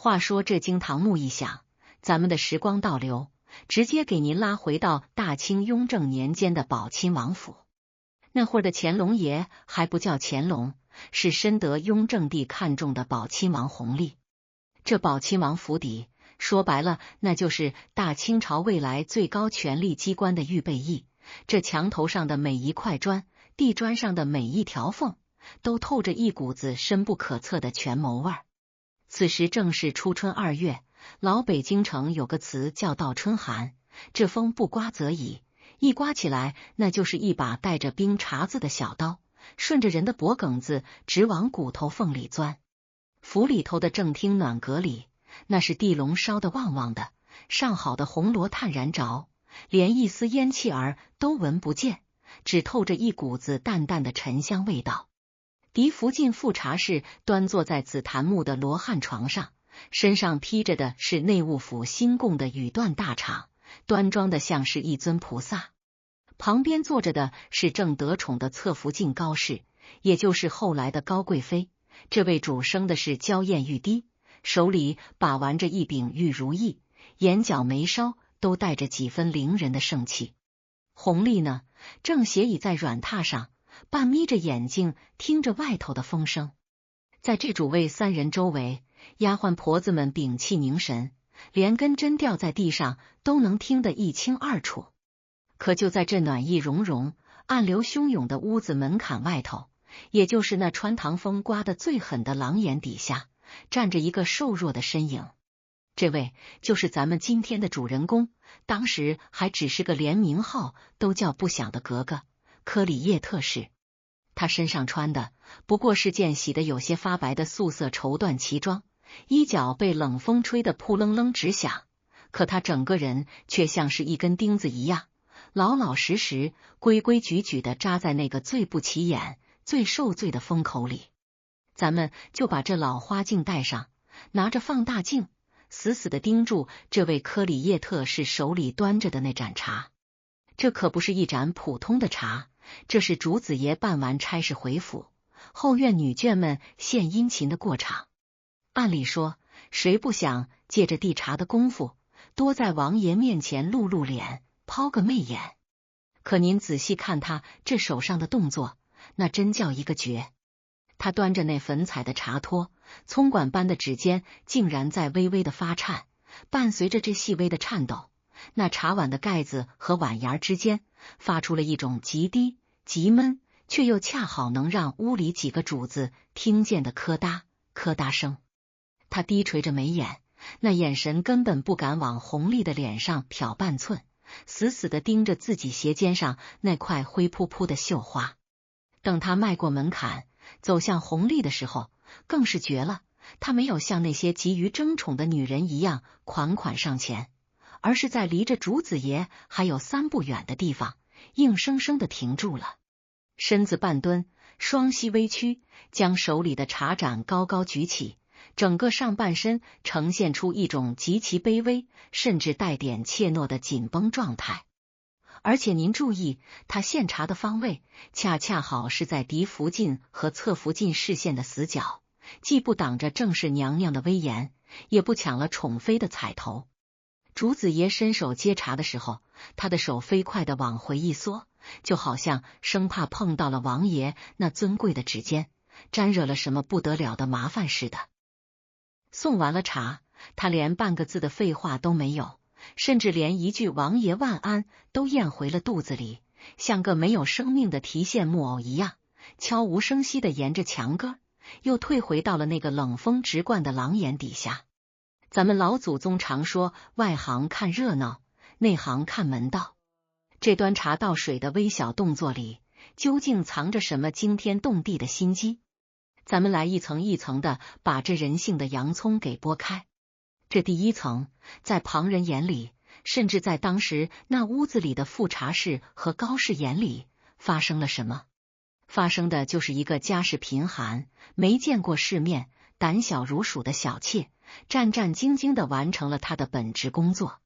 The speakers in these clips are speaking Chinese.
话说这惊堂木一响，咱们的时光倒流，直接给您拉回到大清雍正年间的宝亲王府。那会儿的乾隆爷还不叫乾隆，是深得雍正帝看重的宝亲王弘历。这宝亲王府邸，说白了，那就是大清朝未来最高权力机关的预备役。这墙头上的每一块砖，地砖上的每一条缝，都透着一股子深不可测的权谋味儿。此时正是初春2月，老北京城有个词叫倒春寒，这风不刮则已，一刮起来，那就是一把带着冰碴子的小刀，顺着人的脖梗子直往骨头缝里钻。府里头的正厅暖阁里，那是地笼烧得旺旺的，上好的红罗炭燃着，连一丝烟气儿都闻不见，只透着一股子淡淡的沉香味道。嫡福晋副察事端坐在紫檀木的罗汉床上，身上披着的是内务府新供的羽缎大氅，端庄的像是一尊菩萨。旁边坐着的是正得宠的侧福晋高氏，也就是后来的高贵妃。这位主生的是娇艳欲滴，手里把玩着一柄玉如意，眼角眉梢都带着几分凌人的盛气。弘历呢，正斜倚在软榻上，半眯着眼睛听着外头的风声。在这主位三人周围，丫鬟婆子们屏气凝神，连根针掉在地上都能听得一清二楚。可就在这暖意融融、暗流汹涌的屋子门槛外头，也就是那穿堂风刮得最狠的廊檐底下，站着一个瘦弱的身影。这位就是咱们今天的主人公，当时还只是个连名号都叫不响的格格科里叶特氏。他身上穿的不过是件洗得有些发白的素色绸缎旗装，衣角被冷风吹得扑棱棱直响，可他整个人却像是一根钉子一样，老老实实、规规矩矩地扎在那个最不起眼、最受罪的风口里。咱们就把这老花镜带上，拿着放大镜，死死地盯住这位科里叶特氏手里端着的那盏茶。这可不是一盏普通的茶，这是主子爷办完差事回府，后院女眷们献殷勤的过场。按理说，谁不想借着递茶的功夫，多在王爷面前露露脸，抛个媚眼？可您仔细看他这手上的动作，那真叫一个绝。他端着那粉彩的茶托，葱管般的指尖竟然在微微的发颤，伴随着这细微的颤抖，那茶碗的盖子和碗沿之间发出了一种极低、极闷，却又恰好能让屋里几个主子听见的磕嗒磕嗒声。他低垂着眉眼，那眼神根本不敢往弘历的脸上瞟半寸，死死地盯着自己鞋尖上那块灰扑扑的绣花。等他迈过门槛，走向弘历的时候，更是绝了。他没有像那些急于争宠的女人一样款款上前，而是在离着主子爷还有3步远的地方，硬生生地停住了。身子半蹲，双膝微屈，将手里的茶盏高高举起，整个上半身呈现出一种极其卑微，甚至带点怯懦的紧绷状态。而且您注意，他献茶的方位恰恰好是在嫡福晋和侧福晋视线的死角，既不挡着正室娘娘的威严，也不抢了宠妃的彩头。主子爷伸手接茶的时候，他的手飞快地往回一缩，就好像生怕碰到了王爷那尊贵的指尖，沾惹了什么不得了的麻烦似的。送完了茶，他连半个字的废话都没有，甚至连一句王爷万安都咽回了肚子里，像个没有生命的提线木偶一样，悄无声息地沿着墙根又退回到了那个冷风直灌的廊檐底下。咱们老祖宗常说，外行看热闹，内行看门道。这端茶倒水的微小动作里，究竟藏着什么惊天动地的心机？咱们来一层一层的把这人性的洋葱给剥开。这第一层，在旁人眼里，甚至在当时那屋子里的副察事和高氏眼里，发生了什么？发生的就是一个家世贫寒、没见过世面、胆小如鼠的小妾，战战兢兢地完成了他的本职工作。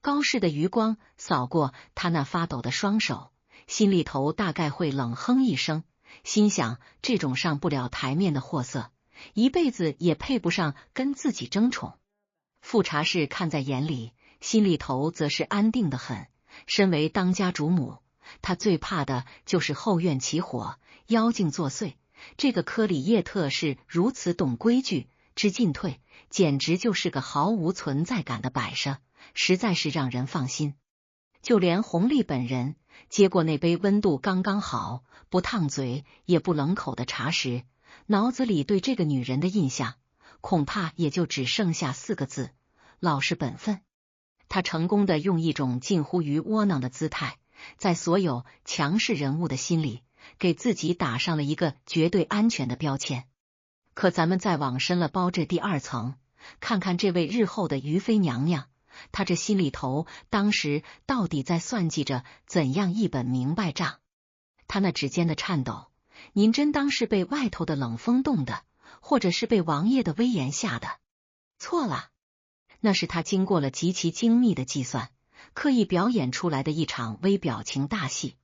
高氏的余光扫过他那发抖的双手，心里头大概会冷哼一声，心想这种上不了台面的货色，一辈子也配不上跟自己争宠。富察氏看在眼里，心里头则是安定的很。身为当家主母，她最怕的就是后院起火，妖精作祟。这个科里叶特是如此懂规矩，知进退，简直就是个毫无存在感的摆设，实在是让人放心。就连弘历本人接过那杯温度刚刚好，不烫嘴也不冷口的茶时，脑子里对这个女人的印象恐怕也就只剩下4个字：老实本分。他成功的用一种近乎于窝囊的姿态，在所有强势人物的心里给自己打上了一个绝对安全的标签。可咱们再往深了包这第2层，看看这位日后的于妃娘娘，她这心里头当时到底在算计着怎样一本明白账？她那指尖的颤抖，您真当是被外头的冷风冻的，或者是被王爷的威严吓的？错了，那是他经过了极其精密的计算，刻意表演出来的一场微表情大戏。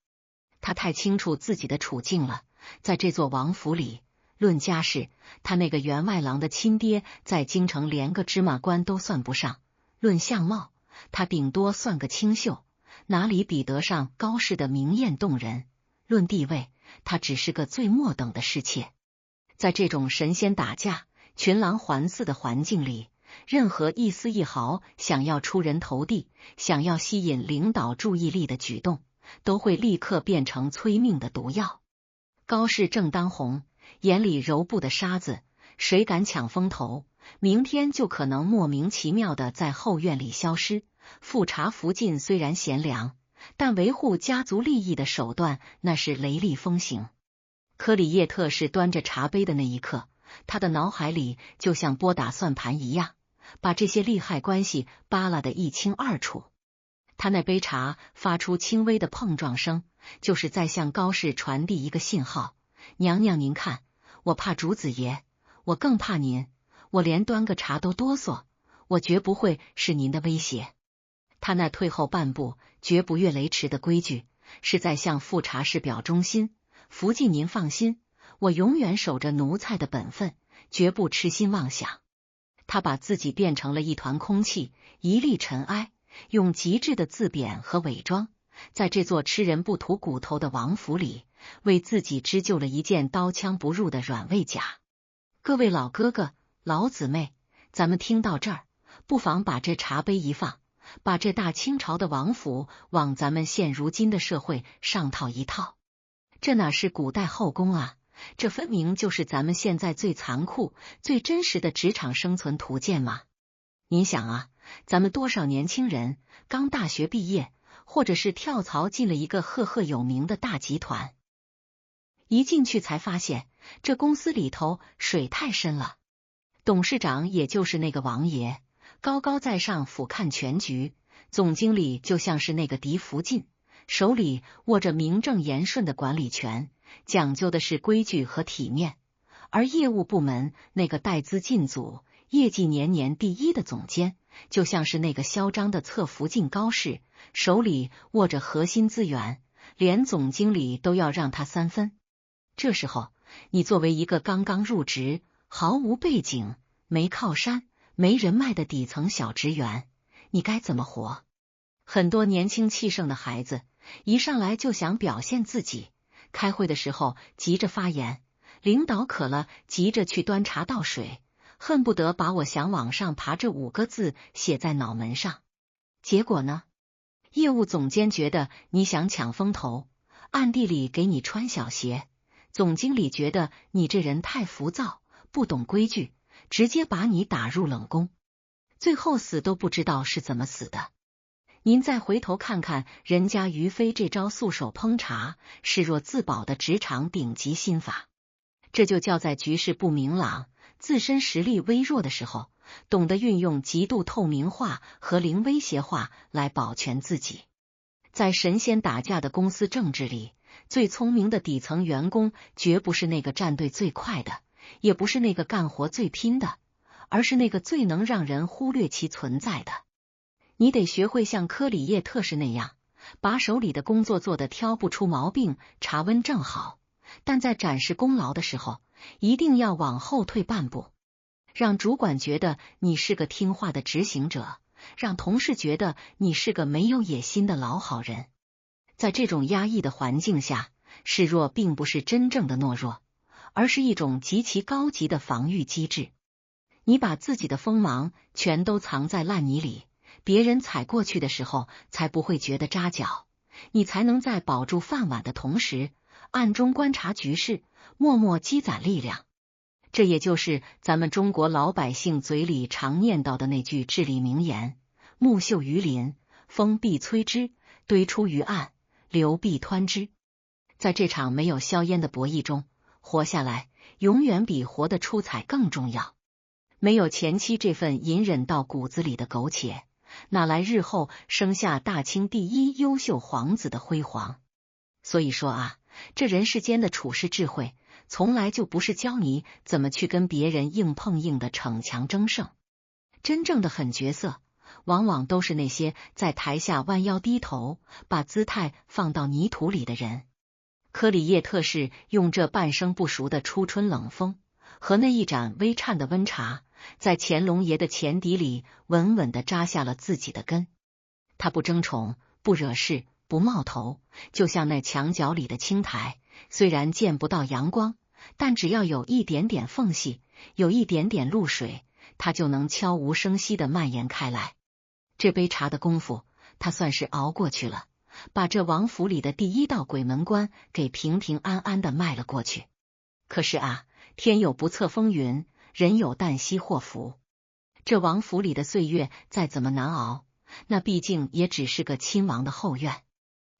他太清楚自己的处境了，在这座王府里，论家世，他那个员外郎的亲爹在京城连个芝麻官都算不上；论相貌，他顶多算个清秀，哪里比得上高氏的明艳动人；论地位，他只是个最末等的侍妾。在这种神仙打架、群狼环伺的环境里，任何一丝一毫想要出人头地、想要吸引领导注意力的举动，都会立刻变成催命的毒药。高氏正当红，眼里揉不得沙子，谁敢抢风头，明天就可能莫名其妙的在后院里消失。富察福晋虽然贤良，但维护家族利益的手段那是雷厉风行。科里叶特是端着茶杯的那一刻，他的脑海里就像拨打算盘一样，把这些利害关系扒拉得一清二楚。他那杯茶发出轻微的碰撞声，就是在向高氏传递一个信号：娘娘您看，我怕主子爷，我更怕您，我连端个茶都哆嗦，我绝不会是您的威胁。他那退后半步，绝不越雷池的规矩，是在向富察氏表忠心。福晋您放心，我永远守着奴才的本分，绝不痴心妄想。他把自己变成了一团空气，一粒尘埃，用极致的自贬和伪装，在这座吃人不吐骨头的王府里，为自己织就了一件刀枪不入的软猬甲。各位老哥哥、老姊妹，咱们听到这儿，不妨把这茶杯一放，把这大清朝的王府往咱们现如今的社会上套一套。这哪是古代后宫啊，这分明就是咱们现在最残酷、最真实的职场生存图鉴嘛！您想啊，咱们多少年轻人刚大学毕业，或者是跳槽进了一个赫赫有名的大集团，一进去才发现这公司里头水太深了。董事长也就是那个王爷，高高在上俯瞰全局；总经理就像是那个嫡福晋，手里握着名正言顺的管理权，讲究的是规矩和体面。而业务部门那个带资进组、业绩年年第一的总监，就像是那个嚣张的侧福晋高氏，手里握着核心资源，连总经理都要让他3分。这时候，你作为一个刚刚入职、毫无背景、没靠山、没人脉的底层小职员，你该怎么活？很多年轻气盛的孩子一上来就想表现自己，开会的时候急着发言，领导渴了急着去端茶倒水，恨不得把我想往上爬这5个字写在脑门上。结果呢，业务总监觉得你想抢风头，暗地里给你穿小鞋；总经理觉得你这人太浮躁，不懂规矩，直接把你打入冷宫，最后死都不知道是怎么死的。您再回头看看人家于妃这招素手烹茶、视若自保的职场顶级心法，这就叫在局势不明朗、自身实力微弱的时候，懂得运用极度透明化和零威胁化来保全自己。在神仙打架的公司政治里，最聪明的底层员工绝不是那个站队最快的，也不是那个干活最拼的，而是那个最能让人忽略其存在的。你得学会像科里叶特氏那样，把手里的工作做得挑不出毛病，茶温正好，但在展示功劳的时候，一定要往后退半步，让主管觉得你是个听话的执行者，让同事觉得你是个没有野心的老好人。在这种压抑的环境下，示弱并不是真正的懦弱，而是一种极其高级的防御机制。你把自己的锋芒全都藏在烂泥里，别人踩过去的时候才不会觉得扎脚，你才能在保住饭碗的同时，暗中观察局势，默默积攒力量。这也就是咱们中国老百姓嘴里常念叨的那句至理名言：木秀于林，风必摧之；堆出于岸，流必湍之。在这场没有硝烟的博弈中，活下来永远比活得出彩更重要。没有前期这份隐忍到骨子里的苟且，哪来日后生下大清第一优秀皇子的辉煌？所以说啊，这人世间的处世智慧，从来就不是教你怎么去跟别人硬碰硬的逞强争胜。真正的狠角色，往往都是那些在台下弯腰低头，把姿态放到泥土里的人。科里叶特氏用这半生不熟的初春冷风和那一盏微颤的温茶，在乾隆爷的前底里稳稳地扎下了自己的根。他不争宠，不惹事，不冒头，就像那墙角里的青苔，虽然见不到阳光，但只要有一点点缝隙，有一点点露水，它就能悄无声息地蔓延开来。这杯茶的功夫，他算是熬过去了，把这王府里的第一道鬼门关给平平安安地迈了过去。可是啊，天有不测风云，人有旦夕祸福。这王府里的岁月再怎么难熬，那毕竟也只是个亲王的后院。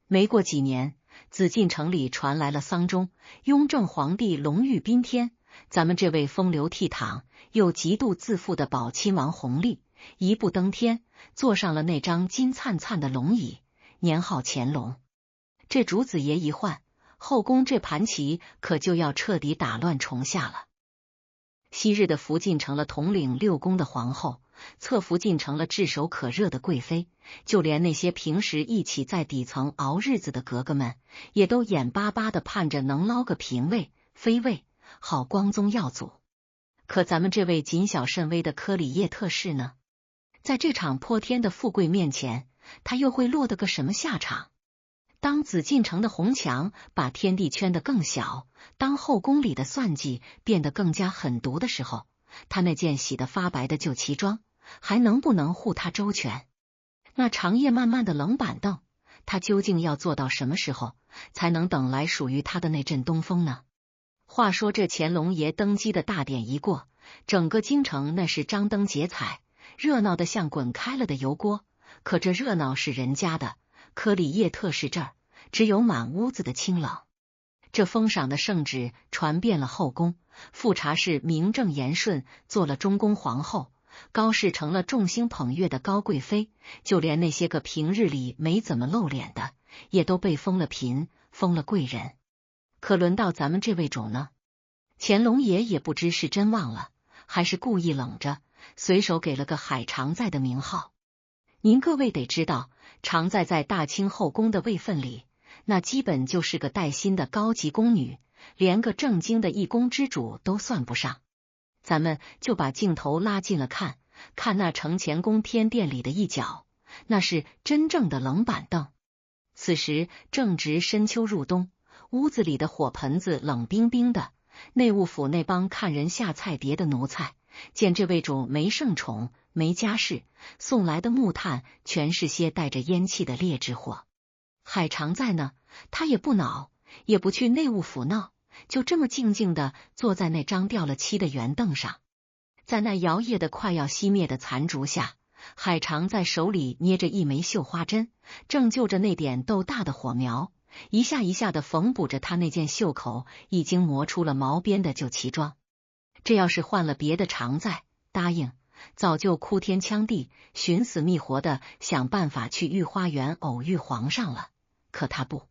没过几年，紫禁城里传来了丧钟，雍正皇帝龙驭宾天，咱们这位风流倜傥又极度自负的宝亲王弘历一步登天，坐上了那张金灿灿的龙椅，年号乾隆。这主子爷一换，后宫这盘棋可就要彻底打乱重下了。昔日的福晋成了统领六宫的皇后，侧福晋成了炙手可热的贵妃，就连那些平时一起在底层熬日子的格格们，也都眼巴巴地盼着能捞个嫔位、妃位，好光宗耀祖。可咱们这位谨小慎微的科里叶特氏呢？在这场破天的富贵面前，他又会落得个什么下场？当紫禁城的红墙把天地圈得更小，当后宫里的算计变得更加狠毒的时候，他那件洗得发白的旧旗装还能不能护他周全？那长夜漫漫的冷板凳，他究竟要做到什么时候才能等来属于他的那阵东风呢？话说这乾隆爷登基的大典一过，整个京城那是张灯结彩，热闹得像滚开了的油锅。可这热闹是人家的，科里叶特氏这儿只有满屋子的清冷。这封赏的圣旨传遍了后宫，富察氏名正言顺做了中宫皇后，高氏成了众星捧月的高贵妃，就连那些个平日里没怎么露脸的，也都被封了嫔，封了贵人。可轮到咱们这位种呢？乾隆爷也不知是真忘了，还是故意冷着，随手给了个海常在的名号。您各位得知道，常在大清后宫的位分里，那基本就是个带薪的高级宫女，连个正经的一宫之主都算不上。咱们就把镜头拉近了看，看那承乾宫天殿里的一角，那是真正的冷板凳。此时正值深秋入冬，屋子里的火盆子冷冰冰的，内务府那帮看人下菜碟的奴才，见这位主没圣宠没家世，送来的木炭全是些带着烟气的劣质货。海常在呢，他也不恼，也不去内务府闹，就这么静静地坐在那张掉了漆的圆凳上。在那摇曳的快要熄灭的残烛下，海常在手里捏着一枚绣花针，正就着那点豆大的火苗，一下一下地缝补着他那件袖口已经磨出了毛边的旧旗装。这要是换了别的常在，答应早就哭天抢地，寻死觅活的想办法去御花园偶遇皇上了。可他不，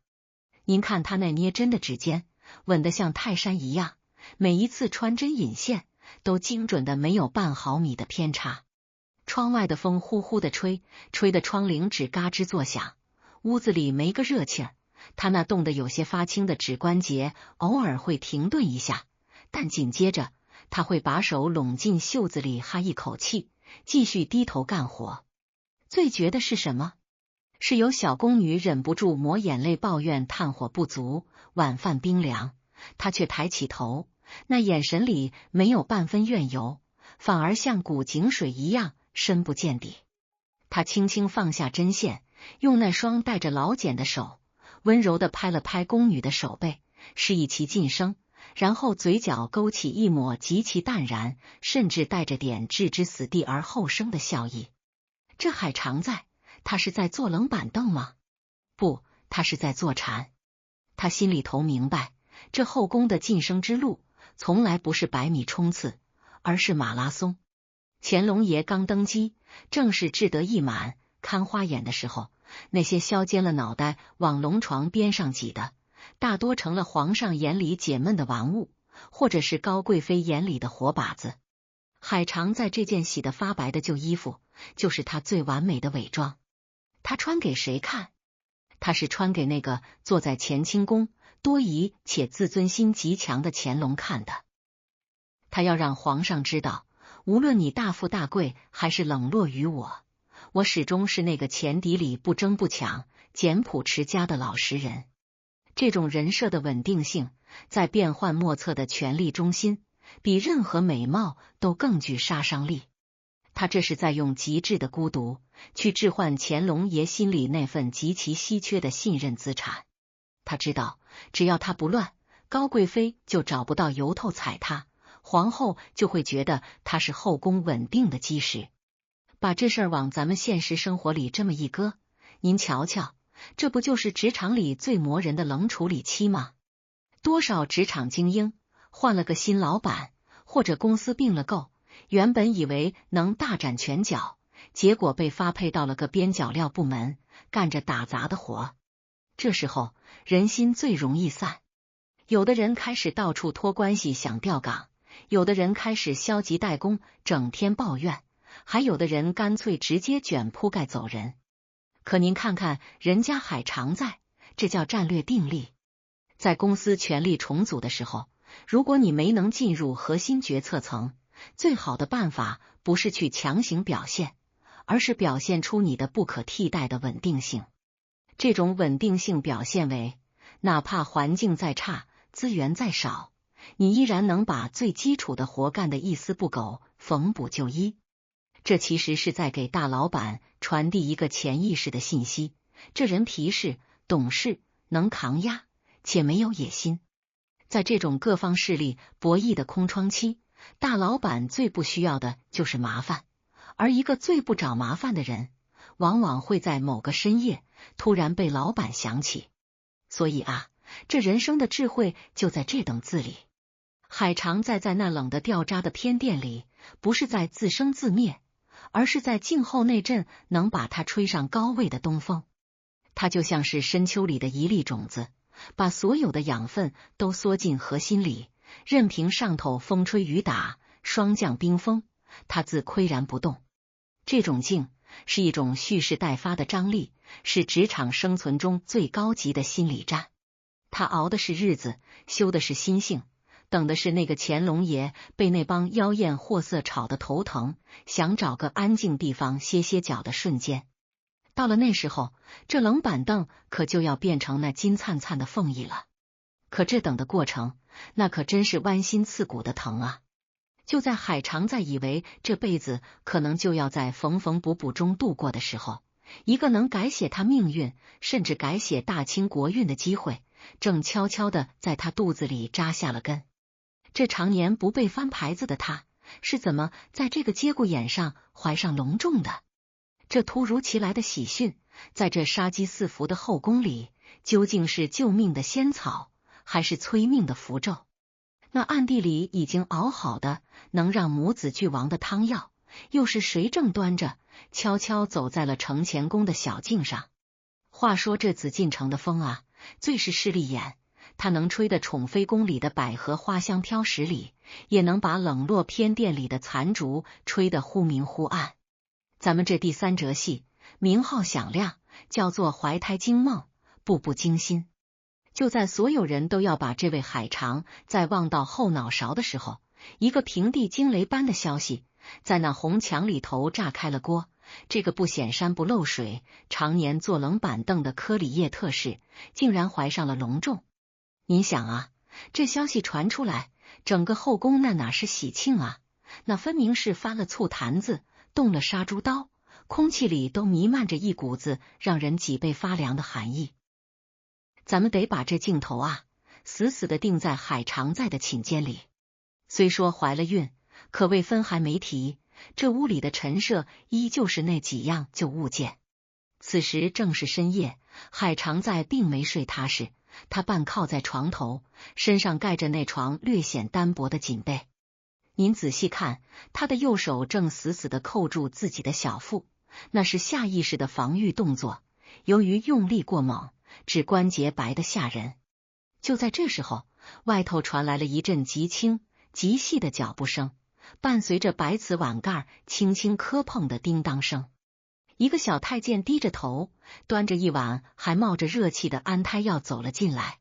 您看他那捏针的指尖，稳得像泰山一样，每一次穿针引线都精准的没有半毫米的偏差。窗外的风呼呼的吹，吹得窗棂纸嘎吱作响，屋子里没个热气儿。他那冻得有些发青的指关节偶尔会停顿一下，但紧接着他会把手拢进袖子里哈一口气，继续低头干活。最绝的是什么？是有小宫女忍不住抹眼泪抱怨炭火不足，晚饭冰凉，她却抬起头，那眼神里没有半分怨尤，反而像古井水一样深不见底。她轻轻放下针线，用那双带着老茧的手温柔地拍了拍宫女的手背，示意其噤声，然后嘴角勾起一抹极其淡然，甚至带着点置之死地而后生的笑意。这海常在，他是在坐冷板凳吗？不，他是在坐禅。他心里头明白，这后宫的晋升之路从来不是百米冲刺，而是马拉松。乾隆爷刚登基，正是志得意满看花眼的时候，那些削尖了脑袋往龙床边上挤的，大多成了皇上眼里解闷的玩物，或者是高贵妃眼里的活靶子。海常在这件洗得发白的旧衣服，就是他最完美的伪装。他穿给谁看？他是穿给那个坐在乾清宫多疑且自尊心极强的乾隆看的。他要让皇上知道，无论你大富大贵还是冷落于我，我始终是那个钱底里不争不抢、简朴持家的老实人。这种人设的稳定性，在变幻莫测的权力中心，比任何美貌都更具杀伤力。他这是在用极致的孤独去置换乾隆爷心里那份极其稀缺的信任资产。他知道，只要他不乱，高贵妃就找不到由头踩他，皇后就会觉得他是后宫稳定的基石。把这事儿往咱们现实生活里这么一搁，您瞧瞧，这不就是职场里最磨人的冷处理期吗？多少职场精英换了个新老板，或者公司并了购，原本以为能大展拳脚，结果被发配到了个边角料部门，干着打杂的活。这时候人心最容易散，有的人开始到处托关系想调岗，有的人开始消极怠工，整天抱怨，还有的人干脆直接卷铺盖走人。可您看看人家海常在，这叫战略定力。在公司权力重组的时候，如果你没能进入核心决策层，最好的办法不是去强行表现，而是表现出你的不可替代的稳定性。这种稳定性表现为，哪怕环境再差，资源再少，你依然能把最基础的活干得一丝不苟，缝补就医。这其实是在给大老板传递一个潜意识的信息，这人皮实、懂事、能抗压，且没有野心。在这种各方势力博弈的空窗期，大老板最不需要的就是麻烦，而一个最不找麻烦的人，往往会在某个深夜突然被老板想起。所以啊，这人生的智慧就在这等字里。海常在那冷的掉渣的偏殿里，不是在自生自灭，而是在静候那阵能把他吹上高位的东风。他就像是深秋里的一粒种子，把所有的养分都缩进核心里，任凭上头风吹雨打，霜降冰封，他自岿然不动。这种静是一种蓄势待发的张力，是职场生存中最高级的心理战。他熬的是日子，修的是心性，等的是那个乾隆爷被那帮妖艳货色吵得头疼，想找个安静地方歇歇脚的瞬间。到了那时候，这冷板凳可就要变成那金灿灿的凤翼了。可这等的过程，那可真是剜心刺骨的疼啊！就在海常在以为这辈子可能就要在缝缝补补中度过的时候，一个能改写他命运，甚至改写大清国运的机会，正悄悄地在他肚子里扎下了根。这常年不被翻牌子的他，是怎么在这个节骨眼上怀上隆重的？这突如其来的喜讯，在这杀机四伏的后宫里，究竟是救命的仙草，还是催命的符咒？那暗地里已经熬好的能让母子俱亡的汤药，又是谁正端着悄悄走在了承乾宫的小径上？话说这紫禁城的风啊，最是势利眼，它能吹得宠妃宫里的百合花香飘十里，也能把冷落偏殿里的残烛吹得忽明忽暗。咱们这第三折戏名号响亮，叫做怀胎惊梦，步步惊心。就在所有人都要把这位海肠再忘到后脑勺的时候，一个平地惊雷般的消息在那红墙里头炸开了锅。这个不显山不漏水、常年坐冷板凳的科里叶特使，竟然怀上了龙种。您想啊，这消息传出来，整个后宫那哪是喜庆啊，那分明是翻了醋坛子，动了杀猪刀，空气里都弥漫着一股子让人脊背发凉的寒意。咱们得把这镜头啊，死死地定在海常在的寝间里。虽说怀了孕，可未婚还没提，这屋里的陈设依旧是那几样旧物件。此时正是深夜，海常在并没睡踏实，他半靠在床头，身上盖着那床略显单薄的锦被。您仔细看，他的右手正死死地扣住自己的小腹，那是下意识的防御动作，由于用力过猛，指关节白得吓人。就在这时候，外头传来了一阵极轻极细的脚步声，伴随着白瓷碗盖轻轻磕碰的叮当声。一个小太监低着头，端着一碗还冒着热气的安胎药走了进来。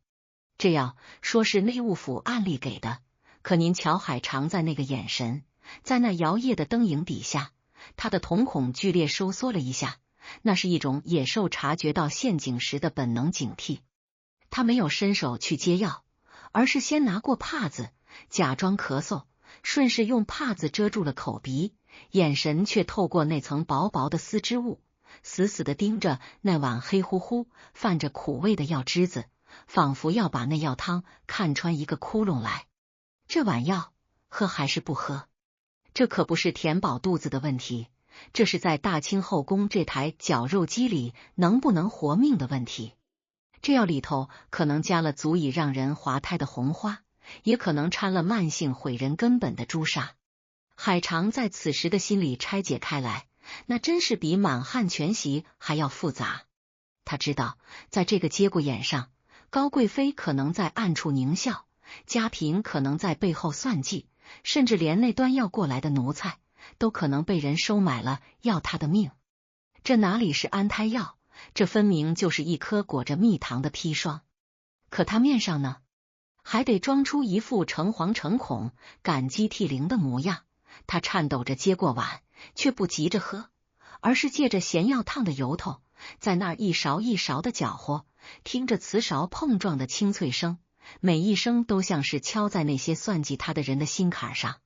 这药说是内务府暗例给的，可您瞧海常在那个眼神，在那摇曳的灯影底下，他的瞳孔剧烈收缩了一下，那是一种野兽察觉到陷阱时的本能警惕。他没有伸手去接药，而是先拿过帕子，假装咳嗽，顺势用帕子遮住了口鼻，眼神却透过那层薄薄的丝织物，死死地盯着那碗黑乎乎泛着苦味的药汁子，仿佛要把那药汤看穿一个窟窿来。这碗药喝还是不喝？这可不是填饱肚子的问题，这是在大清后宫这台绞肉机里能不能活命的问题。这药里头可能加了足以让人滑胎的红花，也可能掺了慢性毁人根本的朱砂。海常在此时的心里拆解开来，那真是比满汉全席还要复杂。他知道，在这个节骨眼上，高贵妃可能在暗处狞笑，家嫔可能在背后算计，甚至连那端药过来的奴才都可能被人收买了，要他的命。这哪里是安胎药，这分明就是一颗裹着蜜糖的砒霜。可他面上呢，还得装出一副诚惶诚恐、感激涕零的模样。他颤抖着接过碗，却不急着喝，而是借着咸药烫的由头，在那儿一勺一勺的搅和，听着瓷勺碰撞的清脆声，每一声都像是敲在那些算计他的人的心坎上。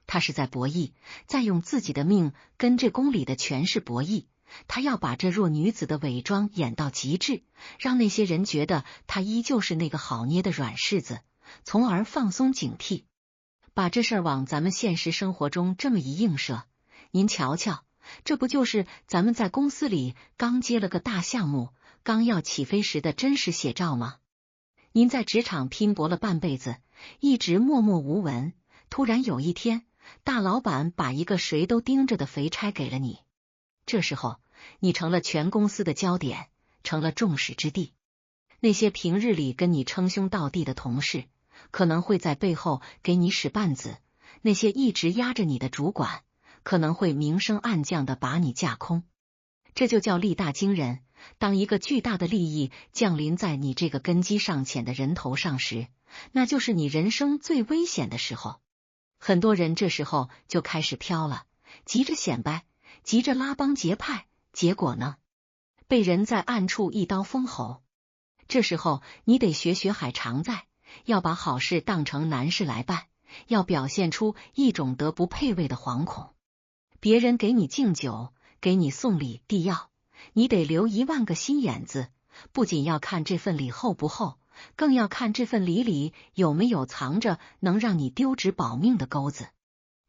他是在博弈，在用自己的命跟这宫里的权势博弈。他要把这弱女子的伪装演到极致，让那些人觉得他依旧是那个好捏的软柿子，从而放松警惕。把这事儿往咱们现实生活中这么一映射，您瞧瞧，这不就是咱们在公司里刚接了个大项目，刚要起飞时的真实写照吗？您在职场拼搏了半辈子，一直默默无闻，突然有一天，大老板把一个谁都盯着的肥差给了你，这时候你成了全公司的焦点，成了众矢之的。那些平日里跟你称兄道弟的同事，可能会在背后给你使绊子，那些一直压着你的主管，可能会明升暗降的把你架空。这就叫力大惊人。当一个巨大的利益降临在你这个根基尚浅的人头上时，那就是你人生最危险的时候。很多人这时候就开始飘了，急着显摆，急着拉帮结派，结果呢，被人在暗处一刀封喉。这时候你得学学海常在，要把好事当成难事来办，要表现出一种德不配位的惶恐。别人给你敬酒，给你送礼递药，你得留10000个心眼子，不仅要看这份礼厚不厚，更要看这份礼里有没有藏着能让你丢职保命的钩子。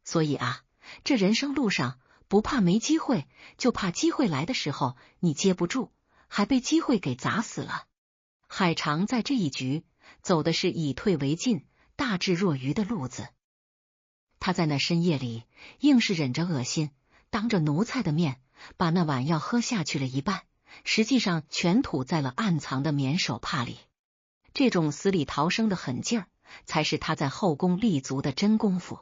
所以啊，这人生路上不怕没机会，就怕机会来的时候你接不住，还被机会给砸死了。海常在这一局走的是以退为进、大智若愚的路子。他在那深夜里硬是忍着恶心，当着奴才的面把那碗药喝下去了一半，实际上全吐在了暗藏的棉手帕里。这种死里逃生的狠劲儿，才是他在后宫立足的真功夫。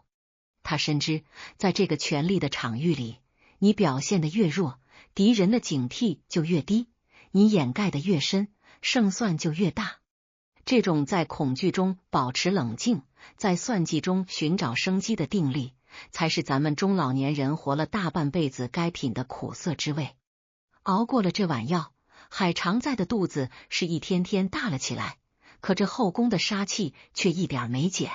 他深知，在这个权力的场域里，你表现得越弱，敌人的警惕就越低；你掩盖得越深，胜算就越大。这种在恐惧中保持冷静，在算计中寻找生机的定力，才是咱们中老年人活了大半辈子该品的苦涩之味。熬过了这碗药，海常在的肚子是一天天大了起来，可这后宫的杀气却一点没减。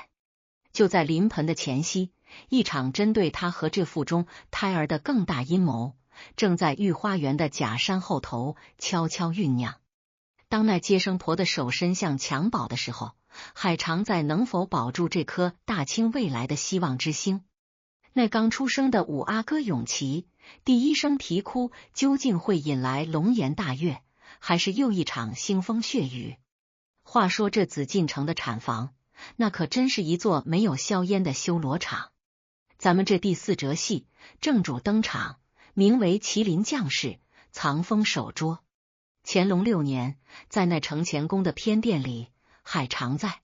就在临盆的前夕，一场针对他和这腹中胎儿的更大阴谋，正在御花园的假山后头悄悄酝酿。当那接生婆的手伸向襁褓的时候，海常在能否保住这颗大清未来的希望之星？那刚出生的五阿哥永琪第一声啼哭，究竟会引来龙颜大悦，还是又一场腥风血雨？话说这紫禁城的产房，那可真是一座没有硝烟的修罗场。咱们这第4折戏正主登场，名为麒麟将士，藏风守拙。乾隆6年，在那承乾宫的偏殿里，海常在。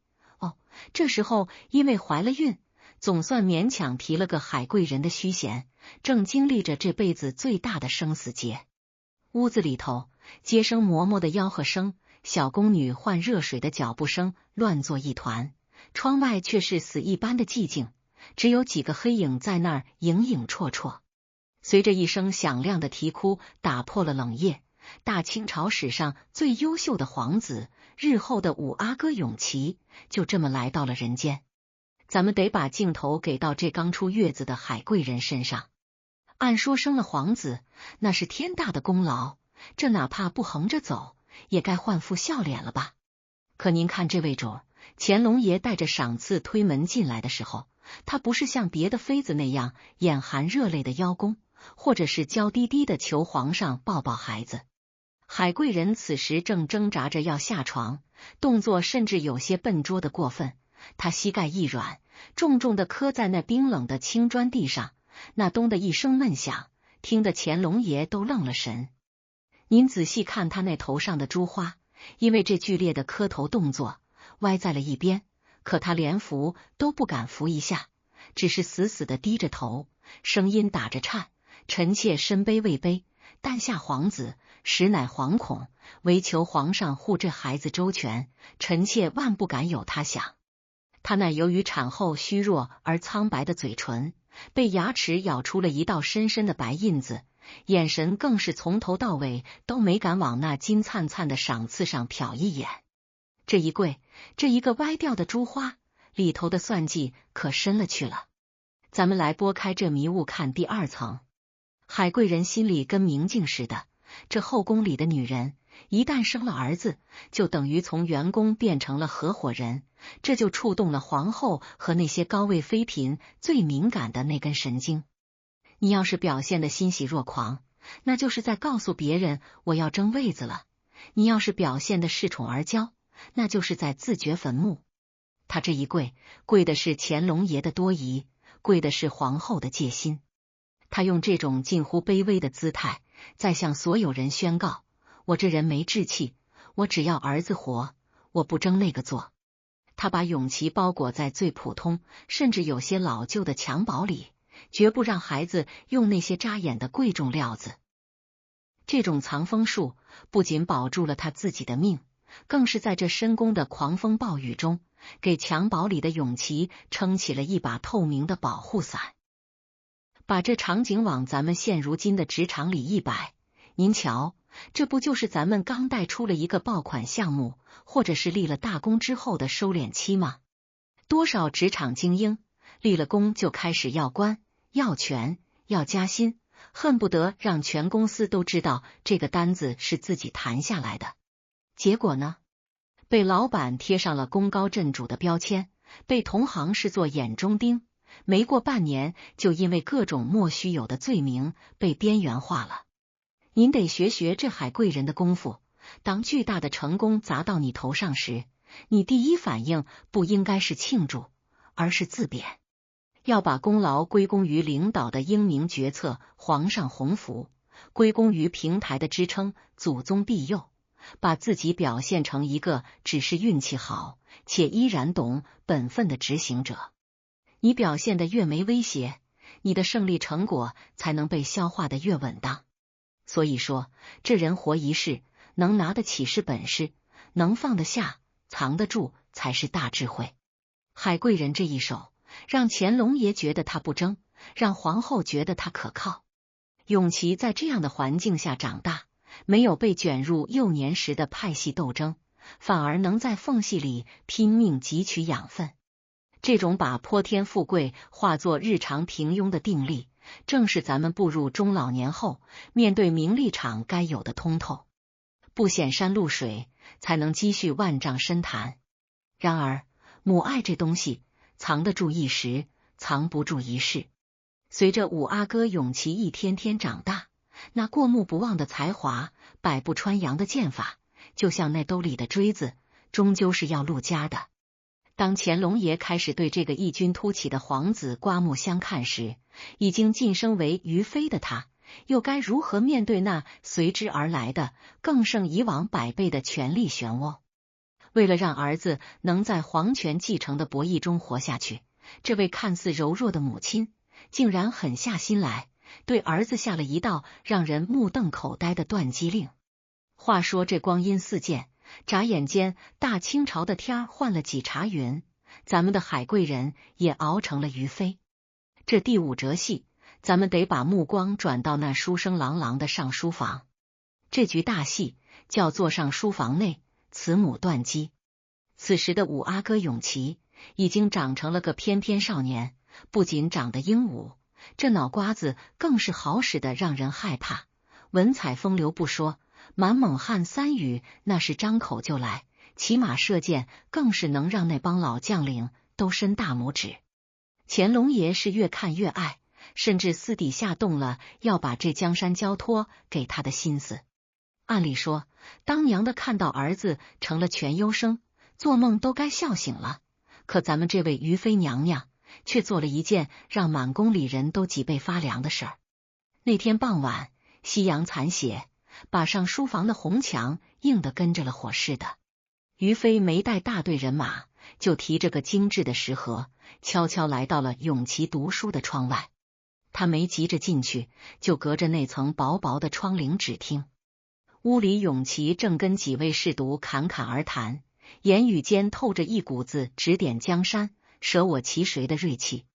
这时候因为怀了孕，总算勉强提了个海贵人的虚衔，正经历着这辈子最大的生死劫。屋子里头，接生嬷嬷的吆喝声，小宫女换热水的脚步声乱作一团，窗外却是死一般的寂静，只有几个黑影在那儿影影绰绰。随着一声响亮的啼哭，打破了冷夜。大清朝史上最优秀的皇子，日后的五阿哥永琪，就这么来到了人间。咱们得把镜头给到这刚出月子的海贵人身上。按说生了皇子，那是天大的功劳，这哪怕不横着走，也该换副笑脸了吧？可您看这位主，乾隆爷带着赏赐推门进来的时候，他不是像别的妃子那样眼含热泪的邀功，或者是娇滴滴的求皇上抱抱孩子。海贵人此时正挣扎着要下床，动作甚至有些笨拙的过分。他膝盖一软，重重的磕在那冰冷的青砖地上，那咚的一声闷响，听得乾隆爷都愣了神。您仔细看他那头上的珠花，因为这剧烈的磕头动作，歪在了一边，可他连扶都不敢扶一下，只是死死的低着头，声音打着颤：“臣妾身卑位卑，诞下皇子，实乃惶恐，唯求皇上护这孩子周全，臣妾万不敢有他想。”他那由于产后虚弱而苍白的嘴唇，被牙齿咬出了一道深深的白印子，眼神更是从头到尾都没敢往那金灿灿的赏赐上瞟一眼。这一跪，这一个歪掉的珠花，里头的算计可深了去了。咱们来拨开这迷雾看第2层。海贵人心里跟明镜似的，这后宫里的女人一旦生了儿子，就等于从员工变成了合伙人，这就触动了皇后和那些高位妃嫔最敏感的那根神经。你要是表现得欣喜若狂，那就是在告诉别人我要争位子了；你要是表现得恃宠而骄，那就是在自掘坟墓。他这一跪，跪的是乾隆爷的多疑，跪的是皇后的戒心。他用这种近乎卑微的姿态，在向所有人宣告：我这人没志气，我只要儿子活，我不争那个做。他把永琪包裹在最普通，甚至有些老旧的襁褓里，绝不让孩子用那些扎眼的贵重料子。这种藏风术不仅保住了他自己的命，更是在这深宫的狂风暴雨中，给襁褓里的永琪撑起了一把透明的保护伞。把这场景往咱们现如今的职场里一摆，您瞧，这不就是咱们刚贷出了一个爆款项目，或者是立了大功之后的收敛期吗？多少职场精英立了功就开始要官、要权、要加薪，恨不得让全公司都知道这个单子是自己谈下来的。结果呢，被老板贴上了功高震主的标签，被同行视作眼中钉，没过半年就因为各种莫须有的罪名被边缘化了。您得学学这海贵人的功夫，当巨大的成功砸到你头上时，你第一反应不应该是庆祝，而是自贬。要把功劳归功于领导的英明决策、皇上洪福，归功于平台的支撑、祖宗庇佑，把自己表现成一个只是运气好且依然懂本分的执行者。你表现得越没威胁，你的胜利成果才能被消化得越稳当。所以说，这人活一世，能拿得起是本事，能放得下藏得住才是大智慧。海贵人这一手，让乾隆爷觉得他不争，让皇后觉得他可靠。永琪在这样的环境下长大，没有被卷入幼年时的派系斗争，反而能在缝隙里拼命汲取养分。这种把泼天富贵化作日常平庸的定力，正是咱们步入中老年后面对名利场该有的通透。不显山露水，才能积蓄万丈深潭。然而母爱这东西，藏得住一时，藏不住一世。随着五阿哥永琪一天天长大，那过目不忘的才华，百步穿杨的剑法，就像那兜里的锥子，终究是要露尖的。当乾隆爷开始对这个异军突起的皇子刮目相看时，已经晋升为于妃的他，又该如何面对那随之而来的更胜以往100倍的权力漩涡？为了让儿子能在皇权继承的博弈中活下去，这位看似柔弱的母亲竟然狠下心来，对儿子下了一道让人目瞪口呆的断机令。话说这光阴似箭，眨眼间大清朝的天儿换了几茬云，咱们的海贵人也熬成了于妃。这第5折戏，咱们得把目光转到那书声朗朗的上书房。这局大戏叫做上书房内慈母断机。此时的五阿哥永琪已经长成了个翩翩少年，不仅长得英武，这脑瓜子更是好使的让人害怕。文采风流不说，满蒙汉3语那是张口就来，骑马射箭更是能让那帮老将领都伸大拇指。乾隆爷是越看越爱，甚至私底下动了要把这江山交托给他的心思。按理说，当娘的看到儿子成了全优生，做梦都该笑醒了。可咱们这位于妃娘娘却做了一件让满宫里人都脊背发凉的事儿。那天傍晚，夕阳残血，把上书房的红墙映得跟着了火似的。于妃没带大队人马，就提着个精致的食盒，悄悄来到了永琪读书的窗外。他没急着进去，就隔着那层薄薄的窗棂只听。屋里永琪正跟几位侍读侃侃而谈，言语间透着一股子指点江山、舍我其谁的锐气。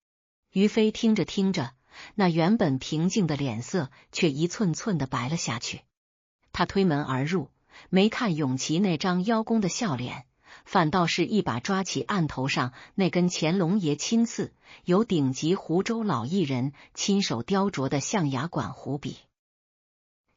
于妃听着听着，那原本平静的脸色却一寸寸的白了下去。他推门而入，没看永琪那张邀功的笑脸，反倒是一把抓起案头上那根乾隆爷亲赐、由顶级湖州老艺人亲手雕琢的象牙管湖笔。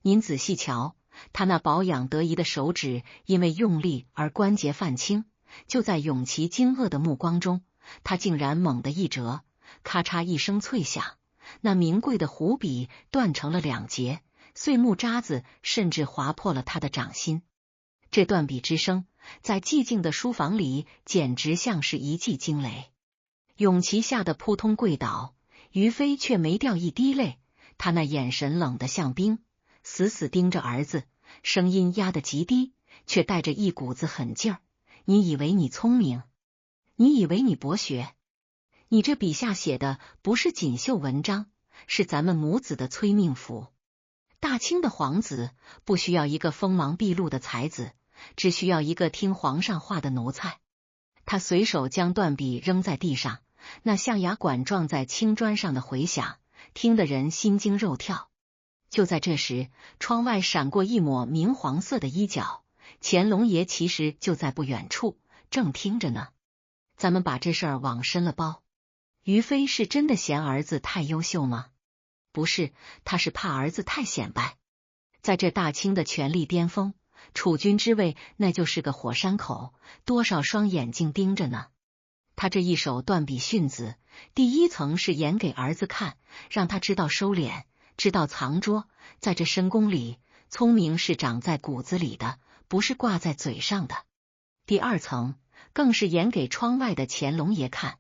您仔细瞧，他那保养得宜的手指因为用力而关节泛青，就在永琪惊愕的目光中，他竟然猛地一折，咔嚓一声脆响，那名贵的湖笔断成了2截，碎木渣子甚至划破了他的掌心。这断笔之声在寂静的书房里简直像是一记惊雷。永琪吓得扑通跪倒，于妃却没掉一滴泪，他那眼神冷得像冰，死死盯着儿子，声音压得极低，却带着一股子狠劲儿。你以为你聪明？你以为你博学？你这笔下写的不是锦绣文章，是咱们母子的催命符。大清的皇子不需要一个锋芒毕露的才子，只需要一个听皇上话的奴才。他随手将断笔扔在地上，那象牙管撞在青砖上的回响，听得人心惊肉跳。就在这时，窗外闪过一抹明黄色的衣角，乾隆爷其实就在不远处，正听着呢。咱们把这事儿往深了包。于妃是真的嫌儿子太优秀吗？不是，他是怕儿子太显摆。在这大清的权力巅峰，储君之位那就是个火山口，多少双眼睛盯着呢。他这一手断笔训子，第一层是演给儿子看，让他知道收敛，知道藏拙。在这深宫里，聪明是长在骨子里的，不是挂在嘴上的。第2层更是演给窗外的乾隆爷看，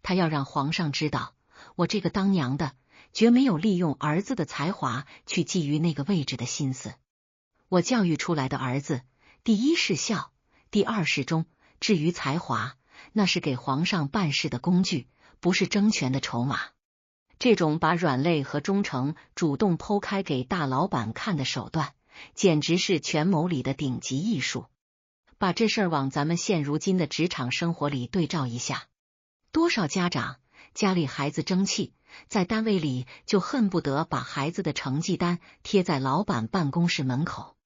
他要让皇上知道，我这个当娘的绝没有利用儿子的才华去觊觎那个位置的心思。我教育出来的儿子，第1是孝，第2是忠，至于才华，那是给皇上办事的工具，不是争权的筹码。这种把软肋和忠诚主动剖开给大老板看的手段，简直是权谋里的顶级艺术。把这事儿往咱们现如今的职场生活里对照一下，多少家长家里孩子争气，在单位里就恨不得把孩子的成绩单贴在老板办公室门口，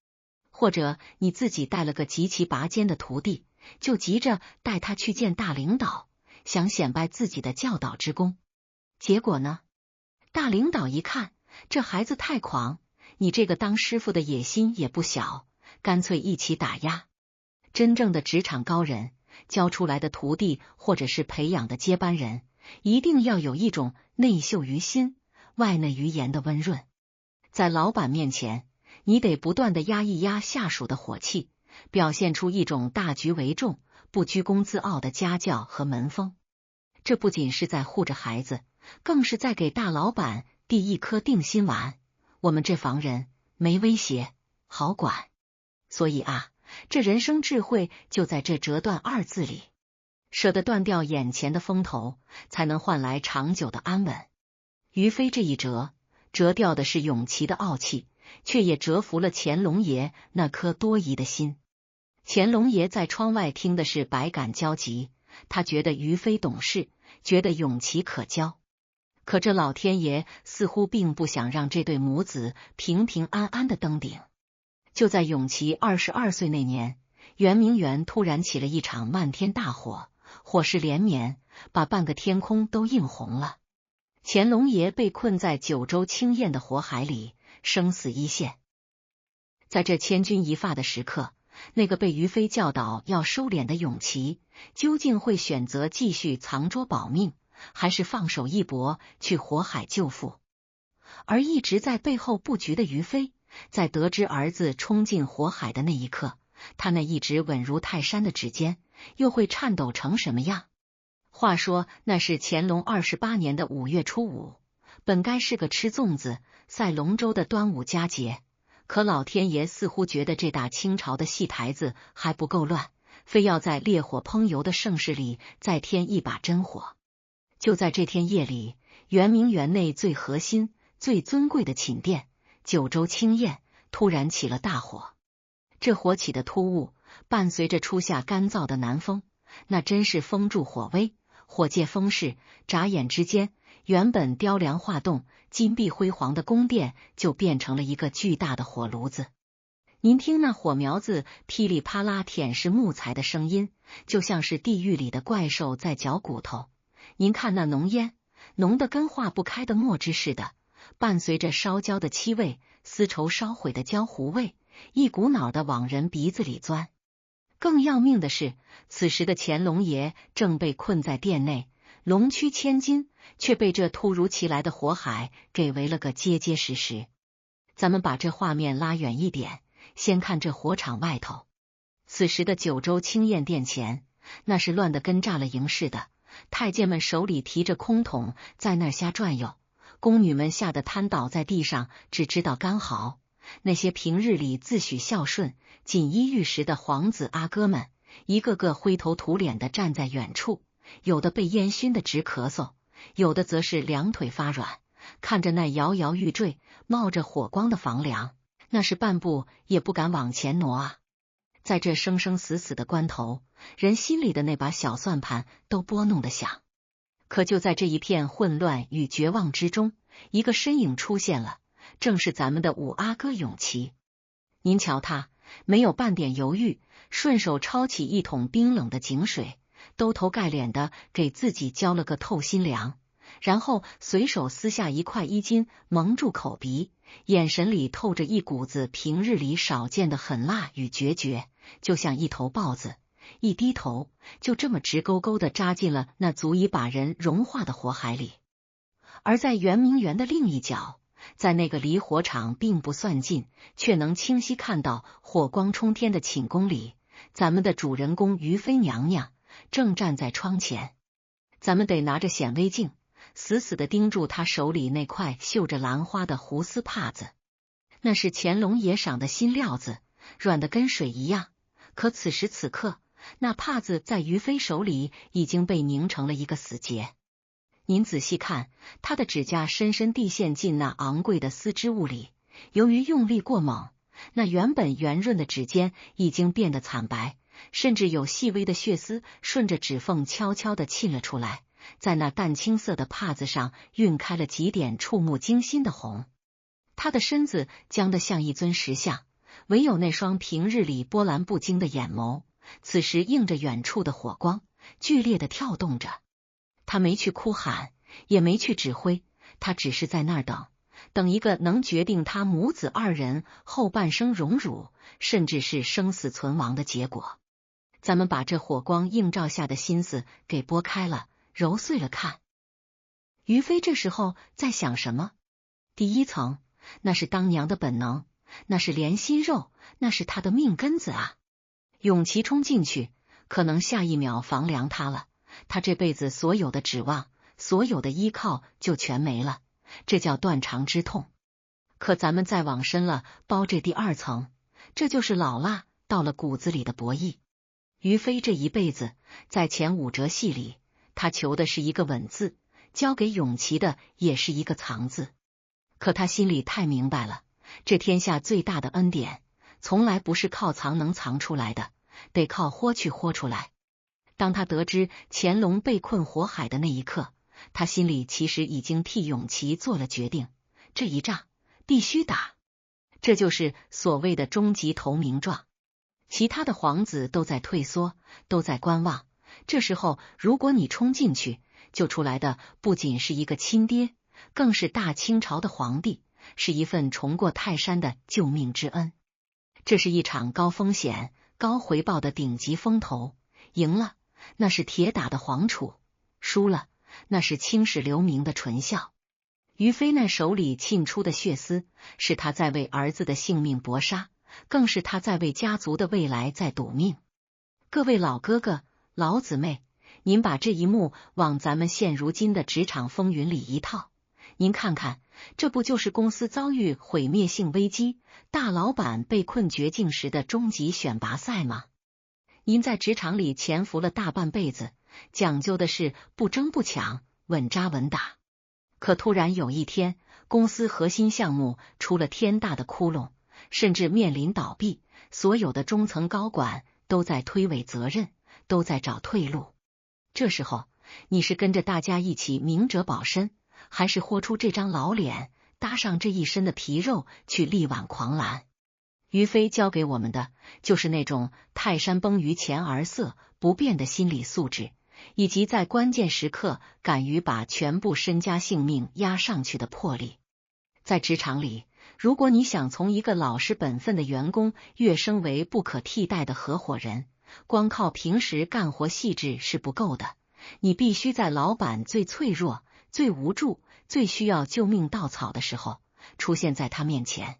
或者你自己带了个极其拔尖的徒弟，就急着带他去见大领导，想显摆自己的教导之功。结果呢，大领导一看这孩子太狂，你这个当师傅的野心也不小，干脆一起打压。真正的职场高人教出来的徒弟或者是培养的接班人，一定要有一种内秀于心外内于言的温润。在老板面前，你得不断的压一压下属的火气，表现出一种大局为重不居功自傲的家教和门风。这不仅是在护着孩子，更是在给大老板递一颗定心丸，我们这房人没威胁，好管。所以啊，这人生智慧就在这折断二字里，舍得断掉眼前的风头，才能换来长久的安稳。于飞这一折，折掉的是永琪的傲气，却也折服了乾隆爷那颗多疑的心。乾隆爷在窗外听的是百感交集，他觉得于飞懂事，觉得永琪可交。可这老天爷似乎并不想让这对母子平平安安的登顶。就在永琪22岁那年，圆明园突然起了一场漫天大火，火势连绵，把半个天空都映红了。乾隆爷被困在九州青焰的火海里，生死一线。在这千钧一发的时刻，那个被于飞教导要收敛的永琪，究竟会选择继续藏拙保命，还是放手一搏去火海救父？而一直在背后布局的于飞，在得知儿子冲进火海的那一刻，他那一直稳如泰山的指尖又会颤抖成什么样？话说那是乾隆28年的5月初5，本该是个吃粽子赛龙舟的端午佳节，可老天爷似乎觉得这大清朝的戏台子还不够乱，非要在烈火烹油的盛世里再添一把真火。就在这天夜里，圆明园内最核心最尊贵的寝殿九州青焰突然起了大火。这火起的突兀，伴随着初夏干燥的南风，那真是风助火威，火借风势，眨眼之间，原本雕梁画栋金碧辉煌的宫殿就变成了一个巨大的火炉子。您听那火苗子噼里啪啦舔舐木材的声音，就像是地狱里的怪兽在嚼骨头。您看那浓烟，浓得跟化不开的墨汁似的，伴随着烧焦的漆味，丝绸烧毁的焦糊味，一股脑的往人鼻子里钻。更要命的是，此时的乾隆爷正被困在殿内，龙躯千斤，却被这突如其来的火海给围了个结结实实。咱们把这画面拉远一点，先看这火场外头。此时的九州青焰殿前，那是乱得跟炸了营似的，太监们手里提着空桶在那儿瞎转悠，宫女们吓得瘫倒在地上，只知道干嚎。那些平日里自诩孝顺、锦衣玉食的皇子阿哥们，一个个灰头土脸的站在远处，有的被烟熏得直咳嗽，有的则是两腿发软，看着那摇摇欲坠、冒着火光的房梁，那是半步也不敢往前挪啊。在这生生死死的关头，人心里的那把小算盘都拨弄得响。可就在这一片混乱与绝望之中，一个身影出现了，正是咱们的五阿哥永琪。您瞧他没有半点犹豫，顺手抄起一桶冰冷的井水，兜头盖脸的给自己浇了个透心凉，然后随手撕下一块衣巾蒙住口鼻，眼神里透着一股子平日里少见的狠辣与决绝，就像一头豹子，一低头就这么直勾勾的扎进了那足以把人融化的火海里。而在圆明园的另一角，在那个离火场并不算近，却能清晰看到火光冲天的寝宫里，咱们的主人公于妃娘娘正站在窗前。咱们得拿着显微镜，死死地盯住她手里那块绣着兰花的胡丝帕子。那是乾隆爷赏的新料子，软得跟水一样。可此时此刻，那帕子在于妃手里已经被拧成了一个死结。您仔细看，他的指甲深深地陷进那昂贵的丝织物里，由于用力过猛，那原本圆润的指尖已经变得惨白，甚至有细微的血丝顺着指缝悄悄地沁了出来，在那淡青色的帕子上晕开了几点触目惊心的红。他的身子僵得像一尊石像，唯有那双平日里波澜不惊的眼眸，此时映着远处的火光，剧烈地跳动着。他没去哭喊，也没去指挥，他只是在那儿等一个能决定他母子二人后半生荣辱，甚至是生死存亡的结果。咱们把这火光映照下的心思给拨开了，揉碎了看。于飞这时候在想什么？第一层，那是当娘的本能，那是连心肉，那是他的命根子啊！永琪冲进去，可能下一秒房凉塌了，他这辈子所有的指望，所有的依靠就全没了，这叫断肠之痛。可咱们再往深了包这第二层，这就是老辣到了骨子里的博弈。于飞这一辈子，在前五折戏里，他求的是一个稳字，交给永琪的也是一个藏字。可他心里太明白了，这天下最大的恩典，从来不是靠藏能藏出来的，得靠豁去豁出来。当他得知乾隆被困火海的那一刻，他心里其实已经替永琪做了决定，这一仗必须打。这就是所谓的终极投名状。其他的皇子都在退缩，都在观望。这时候，如果你冲进去，救出来的不仅是一个亲爹，更是大清朝的皇帝，是一份重过泰山的救命之恩。这是一场高风险、高回报的顶级风头。赢了，那是铁打的皇储；输了，那是青史留名的纯孝。于飞那手里沁出的血丝，是他在为儿子的性命搏杀，更是他在为家族的未来在赌命。各位老哥哥、老姊妹，您把这一幕往咱们现如今的职场风云里一套，您看看，这不就是公司遭遇毁灭性危机，大老板被困绝境时的终极选拔赛吗？您在职场里潜伏了大半辈子，讲究的是不争不抢，稳扎稳打。可突然有一天，公司核心项目出了天大的窟窿，甚至面临倒闭，所有的中层高管都在推诿责任，都在找退路。这时候，你是跟着大家一起明哲保身，还是豁出这张老脸，搭上这一身的皮肉去力挽狂澜？于飞教给我们的就是那种泰山崩于前而色不变的心理素质，以及在关键时刻敢于把全部身家性命压上去的魄力。在职场里，如果你想从一个老实本分的员工跃升为不可替代的合伙人，光靠平时干活细致是不够的，你必须在老板最脆弱、最无助、最需要救命稻草的时候出现在他面前。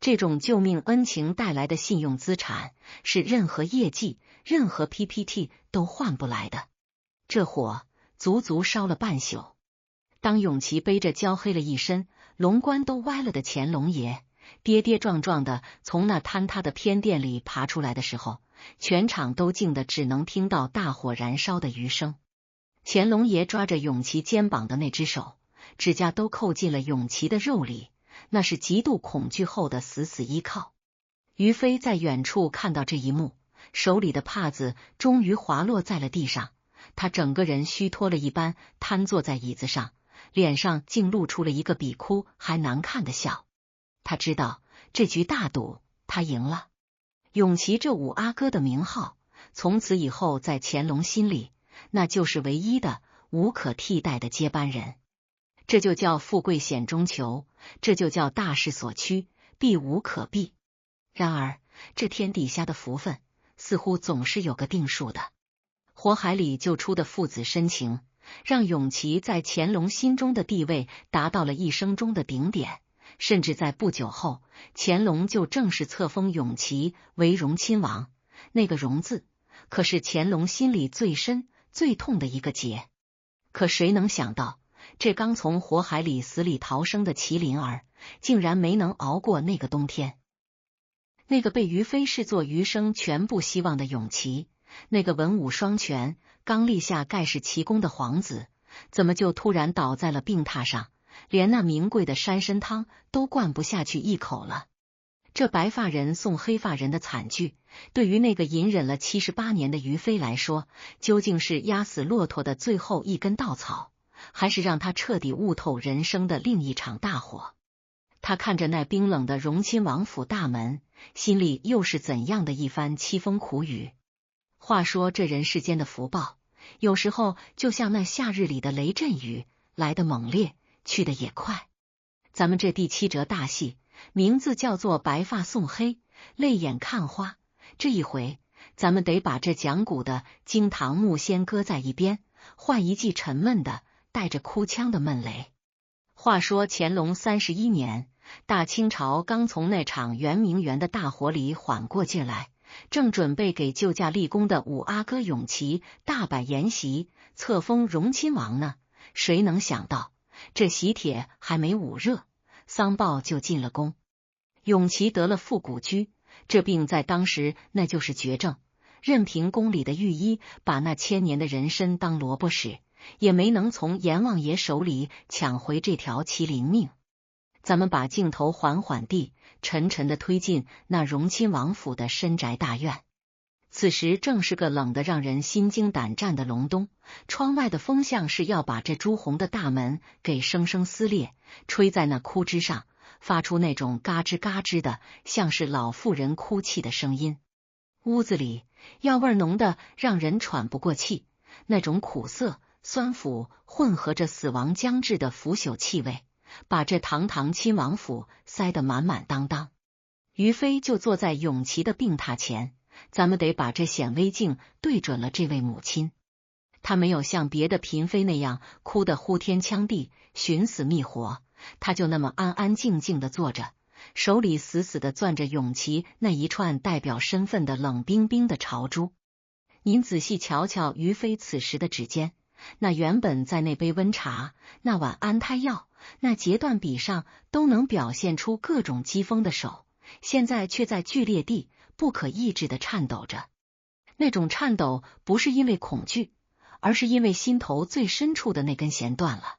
这种救命恩情带来的信用资产，是任何业绩、任何 PPT 都换不来的。这火足足烧了半宿。当永琪背着焦黑了一身、龙冠都歪了的乾隆爷，跌跌撞撞的从那坍塌的偏殿里爬出来的时候，全场都静得只能听到大火燃烧的余声。乾隆爷抓着永琪肩膀的那只手，指甲都扣进了永琪的肉里，那是极度恐惧后的死死依靠。于飞在远处看到这一幕，手里的帕子终于滑落在了地上，他整个人虚脱了一般瘫坐在椅子上，脸上竟露出了一个比哭还难看的笑。他知道这局大赌他赢了。永琪这五阿哥的名号，从此以后在乾隆心里，那就是唯一的、无可替代的接班人。这就叫富贵险中求，这就叫大势所趋，避无可避。然而，这天底下的福分，似乎总是有个定数的。火海里救出的父子深情，让永琪在乾隆心中的地位达到了一生中的顶点，甚至在不久后，乾隆就正式册封永琪为荣亲王。那个荣字，可是乾隆心里最深、最痛的一个结。可谁能想到，这刚从火海里死里逃生的麒麟儿，竟然没能熬过那个冬天。那个被于飞视作余生全部希望的永琪，那个文武双全、刚立下盖世奇功的皇子，怎么就突然倒在了病榻上，连那名贵的山参汤都灌不下去一口了？这白发人送黑发人的惨剧，对于那个隐忍了78年的于飞来说，究竟是压死骆驼的最后一根稻草，还是让他彻底悟透人生的另一场大火？他看着那冰冷的荣亲王府大门，心里又是怎样的一番凄风苦雨？话说这人世间的福报，有时候就像那夏日里的雷阵雨，来得猛烈，去得也快。咱们这第7折大戏，名字叫做白发送黑，泪眼看花。这一回，咱们得把这讲古的惊堂木先搁在一边，换一记沉闷的带着哭腔的闷雷。话说乾隆31年，大清朝刚从那场圆明园的大火里缓过劲来，正准备给救驾立功的五阿哥永琪大摆筵席，册封荣亲王呢。谁能想到，这喜帖还没捂热，丧报就进了宫。永琪得了腹股疽，这病在当时那就是绝症，任凭宫里的御医把那1000年的人参当萝卜使，也没能从阎王爷手里抢回这条麒麟命。咱们把镜头缓缓地、沉沉地推进那荣亲王府的深宅大院。此时正是个冷得让人心惊胆战的隆冬，窗外的风像是要把这朱红的大门给生生撕裂，吹在那枯枝上，发出那种嘎吱嘎吱的，像是老妇人哭泣的声音。屋子里药味浓得让人喘不过气，那种苦涩、酸腐混合着死亡将至的腐朽气味，把这堂堂亲王府塞得满满当当。于飞就坐在永琪的病榻前，咱们得把这显微镜对准了这位母亲。她没有像别的嫔妃那样哭得呼天抢地、寻死觅活，她就那么安安静静地坐着，手里死死地攥着永琪那一串代表身份的冷冰冰的朝珠。您仔细瞧瞧于飞此时的指尖，那原本在那杯温茶、那碗安胎药、那截断笔上都能表现出各种疾风的手，现在却在剧烈地、不可抑制地颤抖着。那种颤抖不是因为恐惧，而是因为心头最深处的那根弦断了。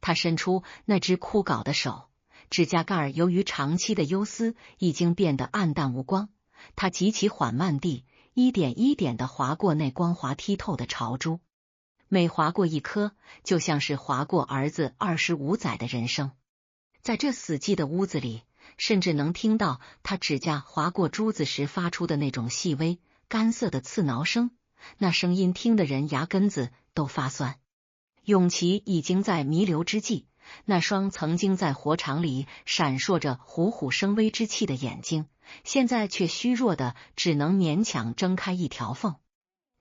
他伸出那只枯槁的手，指甲盖由于长期的忧思已经变得暗淡无光，他极其缓慢地一点一点地划过那光滑剔透的朝珠，每划过一颗，就像是划过儿子25载的人生。在这死寂的屋子里，甚至能听到他指甲划过珠子时发出的那种细微、干涩的刺挠声，那声音听得人牙根子都发酸。永琪已经在弥留之际，那双曾经在火场里闪烁着虎虎生威之气的眼睛，现在却虚弱的只能勉强睁开一条缝。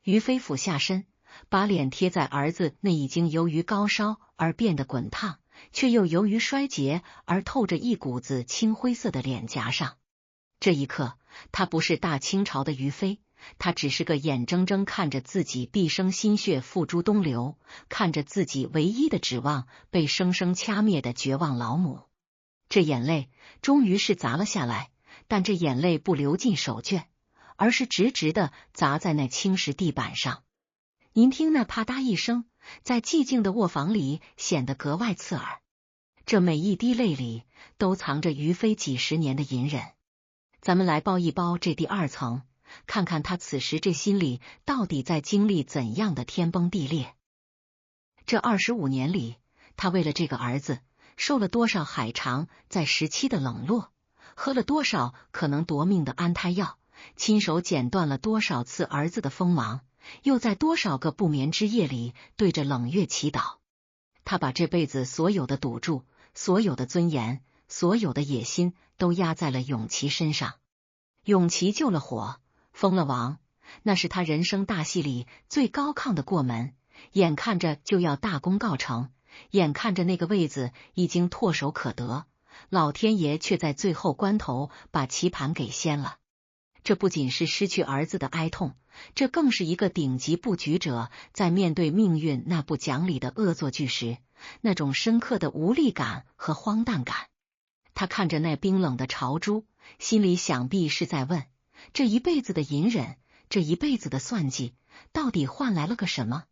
于飞俯下身，把脸贴在儿子那已经由于高烧而变得滚烫，却又由于衰竭而透着一股子青灰色的脸颊上。这一刻，他不是大清朝的于飞，他只是个眼睁睁看着自己毕生心血付诸东流，看着自己唯一的指望被生生掐灭的绝望老母。这眼泪终于是砸了下来，但这眼泪不流进手绢，而是直直的砸在那青石地板上。您听那啪嗒一声，在寂静的卧房里显得格外刺耳。这每一滴泪里都藏着于飞几十年的隐忍。咱们来包一包这第2层，看看他此时这心里到底在经历怎样的天崩地裂。这25年里，他为了这个儿子，受了多少海肠在时期的冷落，喝了多少可能夺命的安胎药，亲手剪断了多少次儿子的锋芒，又在多少个不眠之夜里对着冷月祈祷。他把这辈子所有的赌注、所有的尊严、所有的野心都压在了永琪身上。永琪救了火，封了王，那是他人生大戏里最高亢的过门，眼看着就要大功告成，眼看着那个位子已经唾手可得，老天爷却在最后关头把棋盘给掀了。这不仅是失去儿子的哀痛，这更是一个顶级布局者在面对命运那不讲理的恶作剧时，那种深刻的无力感和荒诞感。他看着那冰冷的朝珠，心里想必是在问，这一辈子的隐忍，这一辈子的算计，到底换来了个什么？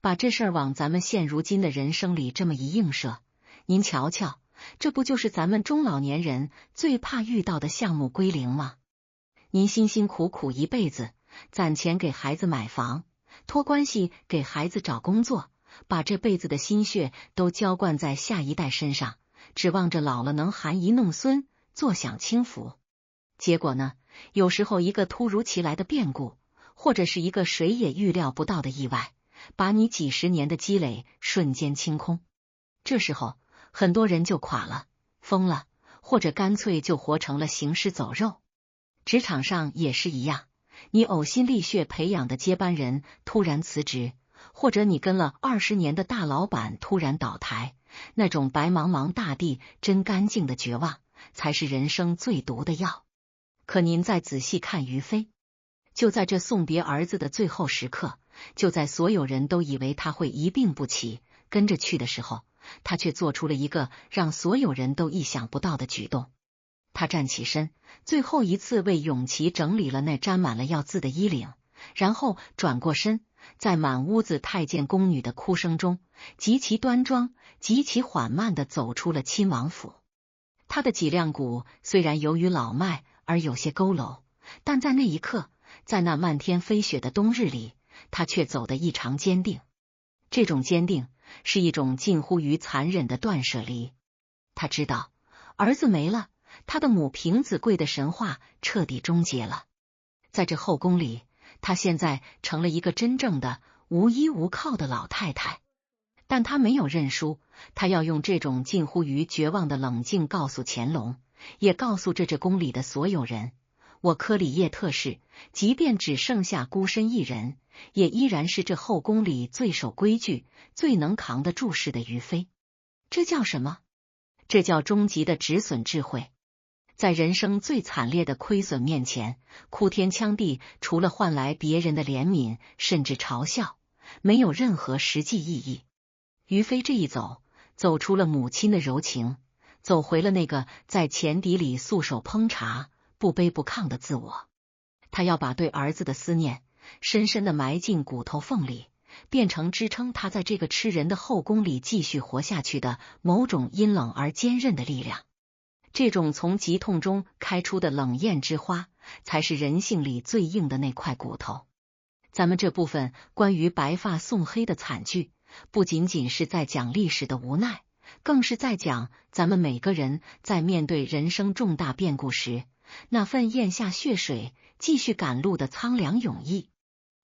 把这事儿往咱们现如今的人生里这么一映射，您瞧瞧，这不就是咱们中老年人最怕遇到的项目归零吗？您辛辛苦苦一辈子，攒钱给孩子买房，托关系给孩子找工作，把这辈子的心血都浇灌在下一代身上，指望着老了能含饴弄孙，坐享清福。结果呢，有时候一个突如其来的变故，或者是一个谁也预料不到的意外，把你几十年的积累瞬间清空。这时候很多人就垮了，疯了，或者干脆就活成了行尸走肉。职场上也是一样，你呕心沥血培养的接班人突然辞职，或者你跟了20年的大老板突然倒台，那种白茫茫大地真干净的绝望，才是人生最毒的药。可您再仔细看于飞，就在这送别儿子的最后时刻，就在所有人都以为他会一病不起，跟着去的时候，他却做出了一个让所有人都意想不到的举动。他站起身，最后一次为永琪整理了那沾满了药渍的衣领，然后转过身，在满屋子太监宫女的哭声中，极其端庄、极其缓慢地走出了亲王府。他的脊梁骨虽然由于老迈而有些佝偻，但在那一刻，在那漫天飞雪的冬日里，他却走得异常坚定。这种坚定是一种近乎于残忍的断舍离。他知道，儿子没了，他的母凭子贵的神话彻底终结了。在这后宫里，他现在成了一个真正的无依无靠的老太太。但他没有认输，他要用这种近乎于绝望的冷静告诉乾隆，也告诉这宫里的所有人，我科里叶特氏，即便只剩下孤身一人，也依然是这后宫里最守规矩、最能扛得住事的于妃。这叫什么？这叫终极的止损智慧。在人生最惨烈的亏损面前，哭天抢地，除了换来别人的怜悯甚至嘲笑，没有任何实际意义。于妃这一走，走出了母亲的柔情，走回了那个在前底里素手烹茶、不卑不亢的自我。他要把对儿子的思念深深地埋进骨头缝里，变成支撑他在这个吃人的后宫里继续活下去的某种阴冷而坚韧的力量。这种从疾痛中开出的冷艳之花，才是人性里最硬的那块骨头。咱们这部分关于白发送黑的惨剧，不仅仅是在讲历史的无奈，更是在讲咱们每个人在面对人生重大变故时，那份咽下血水继续赶路的苍凉勇毅。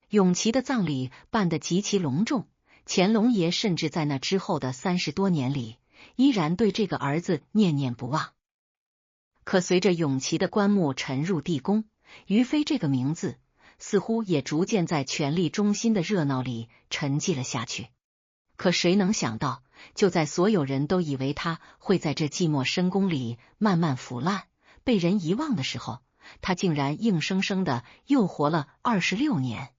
永琪的葬礼办得极其隆重，乾隆爷甚至在那之后的30多年里，依然对这个儿子念念不忘。可随着永琪的棺木沉入地宫，于妃这个名字似乎也逐渐在权力中心的热闹里沉寂了下去。可谁能想到，就在所有人都以为他会在这寂寞深宫里慢慢腐烂，被人遗忘的时候，他竟然硬生生的又活了26年。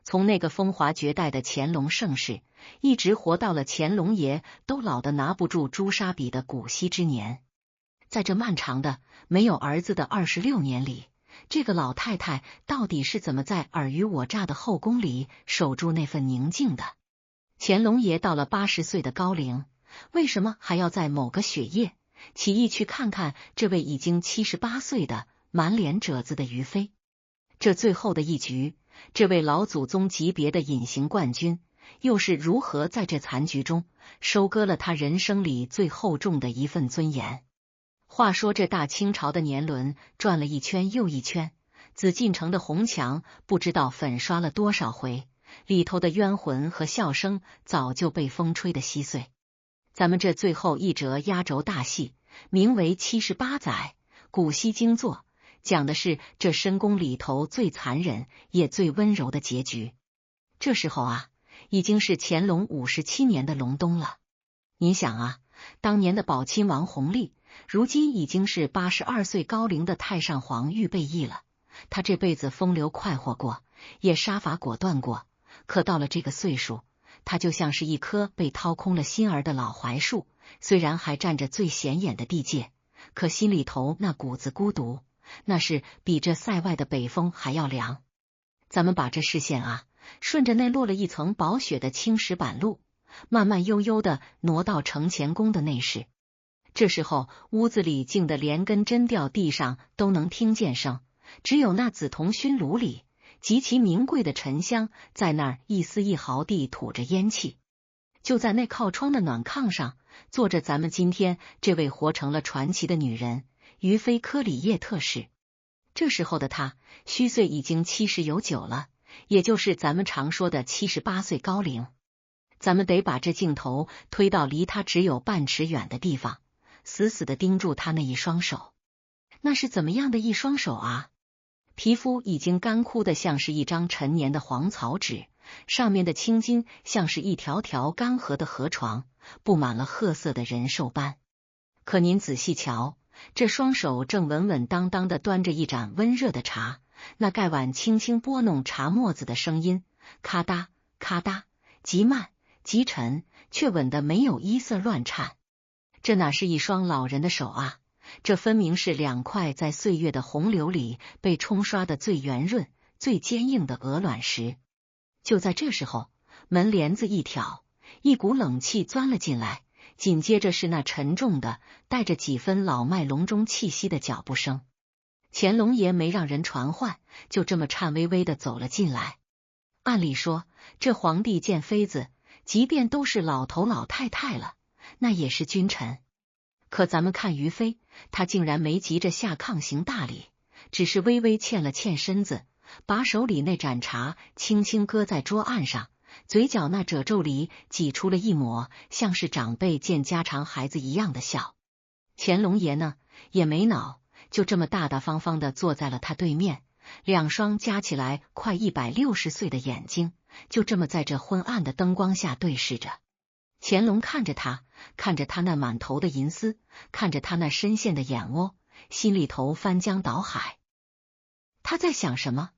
从那个风华绝代的乾隆盛世，一直活到了乾隆爷都老得拿不住朱砂笔的古稀之年。在这漫长的没有儿子的26年里，这个老太太到底是怎么在尔虞我诈的后宫里守住那份宁静的？乾隆爷到了80岁的高龄，为什么还要在某个雪夜起意去看看这位已经78岁的满脸褶子的于妃？这最后的一局，这位老祖宗级别的隐形冠军，又是如何在这残局中收割了他人生里最厚重的一份尊严？话说这大清朝的年轮转了一圈又一圈，紫禁城的红墙不知道粉刷了多少回，里头的冤魂和笑声早就被风吹得稀碎。咱们这最后一折压轴大戏，名为78载，古稀精作，讲的是这深宫里头最残忍也最温柔的结局。这时候啊，已经是乾隆57年的隆冬了。您想啊，当年的宝亲王弘历，如今已经是82岁高龄的太上皇预备役了。他这辈子风流快活过，也杀伐果断过，可到了这个岁数，他就像是一棵被掏空了心儿的老槐树，虽然还占着最显眼的地界，可心里头那股子孤独，那是比这塞外的北风还要凉。咱们把这视线啊，顺着那落了一层薄雪的青石板路，慢慢悠悠的挪到承乾宫的内室。这时候屋子里静得连根针掉地上都能听见声，只有那紫铜熏炉里极其名贵的沉香在那儿一丝一毫地吐着烟气。就在那靠窗的暖炕上，坐着咱们今天这位活成了传奇的女人于菲·科里叶特氏。这时候的她虚岁已经70有9了，也就是咱们常说的78岁高龄。咱们得把这镜头推到离她只有半尺远的地方，死死地盯住她那一双手。那是怎么样的一双手啊？皮肤已经干枯的像是一张陈年的黄草纸，上面的青筋像是一条条干涸的河床，布满了褐色的人兽斑。可您仔细瞧，这双手正稳稳当当地端着一盏温热的茶，那盖碗轻轻拨弄茶沫子的声音，咔嗒咔嗒，极慢极沉，却稳得没有一丝乱颤。这哪是一双老人的手啊，这分明是2块在岁月的洪流里被冲刷的最圆润最坚硬的鹅卵石。就在这时候，门帘子一挑，一股冷气钻了进来，紧接着是那沉重的带着几分老迈隆中气息的脚步声。乾隆爷没让人传唤，就这么颤巍巍地走了进来。按理说，这皇帝见妃子，即便都是老头老太太了，那也是君臣。可咱们看于妃，她竟然没急着下炕行大礼，只是微微欠了欠身子，把手里那盏茶轻轻搁在桌案上，嘴角那褶皱里挤出了一抹像是长辈见家常孩子一样的笑。乾隆爷呢，也没恼，就这么大大方方地坐在了他对面，2双加起来快160岁的眼睛就这么在这昏暗的灯光下对视着。乾隆看着他，看着他那满头的银丝，看着他那深陷的眼窝，心里头翻江倒海。他在想什么？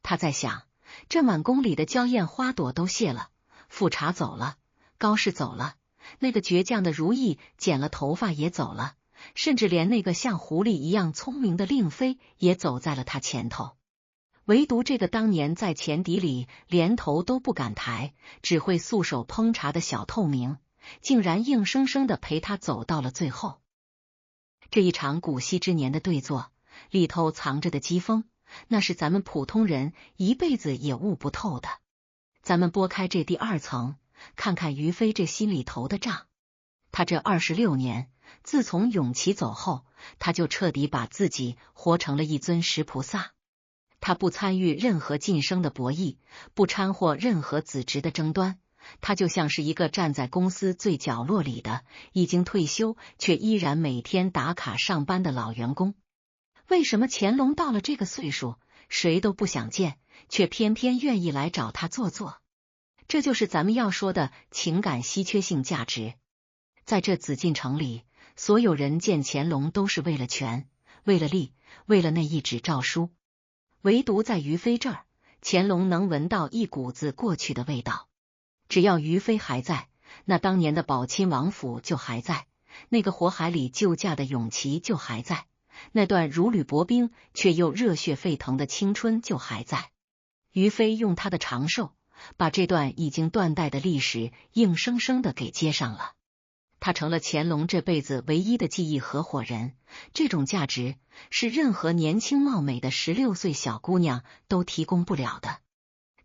他在想，这满宫里的娇艳花朵都谢了，富察走了，高氏走了，那个倔强的如意剪了头发也走了，甚至连那个像狐狸一样聪明的令妃也走在了他前头。唯独这个当年在前邸里连头都不敢抬，只会素手烹茶的小透明，竟然硬生生地陪他走到了最后。这一场古稀之年的对坐，里头藏着的机锋，那是咱们普通人一辈子也悟不透的。咱们拨开这第2层，看看于妃这心里头的账。他这26年，自从永琪走后，他就彻底把自己活成了一尊石菩萨。他不参与任何晋升的博弈，不掺和任何子侄的争端，他就像是一个站在公司最角落里的已经退休却依然每天打卡上班的老员工。为什么乾隆到了这个岁数，谁都不想见，却偏偏愿意来找他坐坐？这就是咱们要说的情感稀缺性价值。在这紫禁城里，所有人见乾隆都是为了权，为了利，为了那一纸诏书。唯独在于妃这儿，乾隆能闻到一股子过去的味道。只要于妃还在，那当年的宝亲王府就还在，那个火海里救驾的永琪就还在，那段如履薄冰却又热血沸腾的青春就还在。于妃用她的长寿，把这段已经断代的历史硬生生的给接上了。他成了乾隆这辈子唯一的记忆合伙人，这种价值是任何年轻貌美的16岁小姑娘都提供不了的。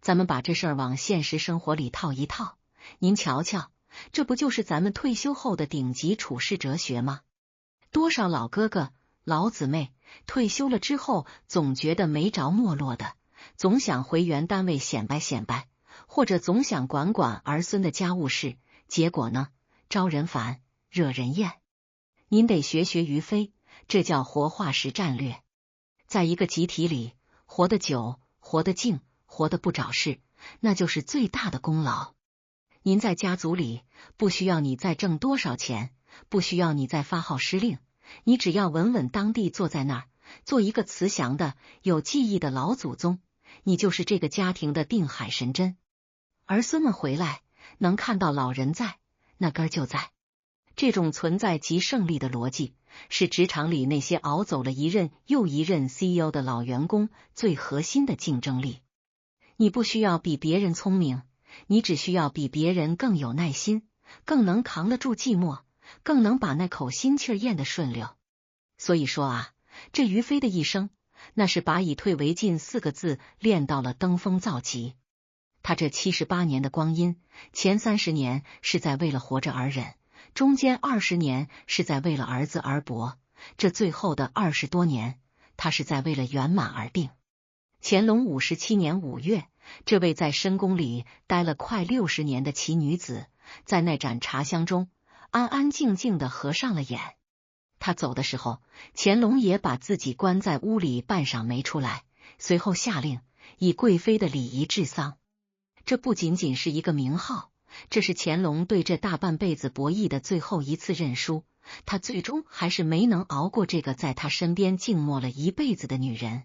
咱们把这事儿往现实生活里套一套，您瞧瞧，这不就是咱们退休后的顶级处世哲学吗？多少老哥哥老姊妹退休了之后总觉得没着没落的，总想回原单位显摆显摆，或者总想管管儿孙的家务事，结果呢，招人烦，惹人厌。您得学学于妃，这叫活化石战略。在一个集体里，活得久，活得静，活得不找事，那就是最大的功劳。您在家族里，不需要你再挣多少钱，不需要你再发号施令，你只要稳稳当地坐在那儿，做一个慈祥的、有记忆的老祖宗，你就是这个家庭的定海神针。儿孙们回来，能看到老人在，那根儿就在。这种存在即胜利的逻辑，是职场里那些熬走了一任又一任 CEO 的老员工最核心的竞争力。你不需要比别人聪明，你只需要比别人更有耐心，更能扛得住寂寞，更能把那口心气儿咽得顺溜。所以说啊，这于飞的一生，那是把以退为进4个字练到了登峰造极。他这78年的光阴，前30年是在为了活着而忍，中间20年是在为了儿子而搏，这最后的20多年，他是在为了圆满而病。乾隆57年5月，这位在深宫里待了快60年的奇女子，在那盏茶香中安安静静地合上了眼。她走的时候，乾隆也把自己关在屋里半晌没出来，随后下令以贵妃的礼仪治丧。这不仅仅是一个名号，这是乾隆对这大半辈子博弈的最后一次认输。他最终还是没能熬过这个在他身边静默了一辈子的女人。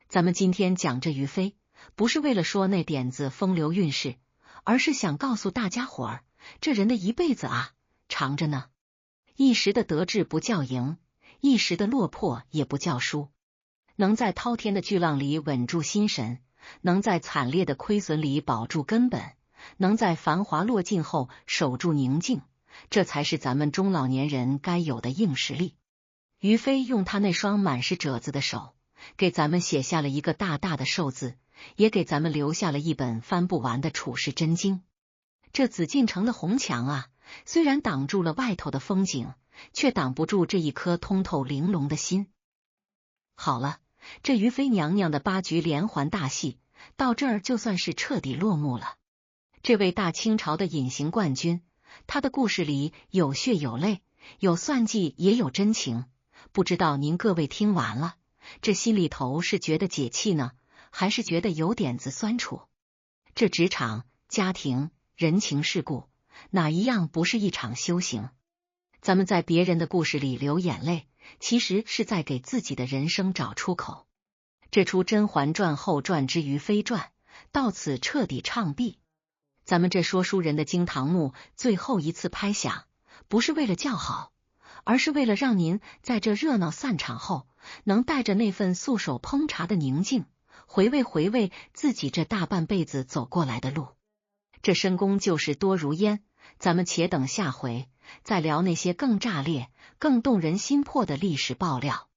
咱们今天讲这于妃，不是为了说那点子风流韵事，而是想告诉大家伙儿，这人的一辈子啊，长着呢。一时的得志不叫赢，一时的落魄也不叫输。能在滔天的巨浪里稳住心神，能在惨烈的亏损里保住根本，能在繁华落尽后守住宁静，这才是咱们中老年人该有的硬实力。于飞用他那双满是褶子的手，给咱们写下了一个大大的寿字，也给咱们留下了一本翻不完的处世真经。这紫禁城的红墙啊，虽然挡住了外头的风景，却挡不住这一颗通透玲珑的心。好了，这于妃娘娘的8局连环大戏到这儿就算是彻底落幕了。这位大清朝的隐形冠军，他的故事里有血有泪，有算计也有真情。不知道您各位听完了，这心里头是觉得解气呢，还是觉得有点子酸楚？这职场、家庭、人情世故，哪一样不是一场修行？咱们在别人的故事里流眼泪，其实是在给自己的人生找出口。这出《甄嬛传》后传之于妃传到此彻底唱毕。咱们这说书人的惊堂木最后一次拍响，不是为了叫好，而是为了让您在这热闹散场后，能带着那份素手烹茶的宁静，回味自己这大半辈子走过来的路。这深宫旧事多如烟，咱们且等下回再聊那些更炸裂、更动人心魄的历史爆料。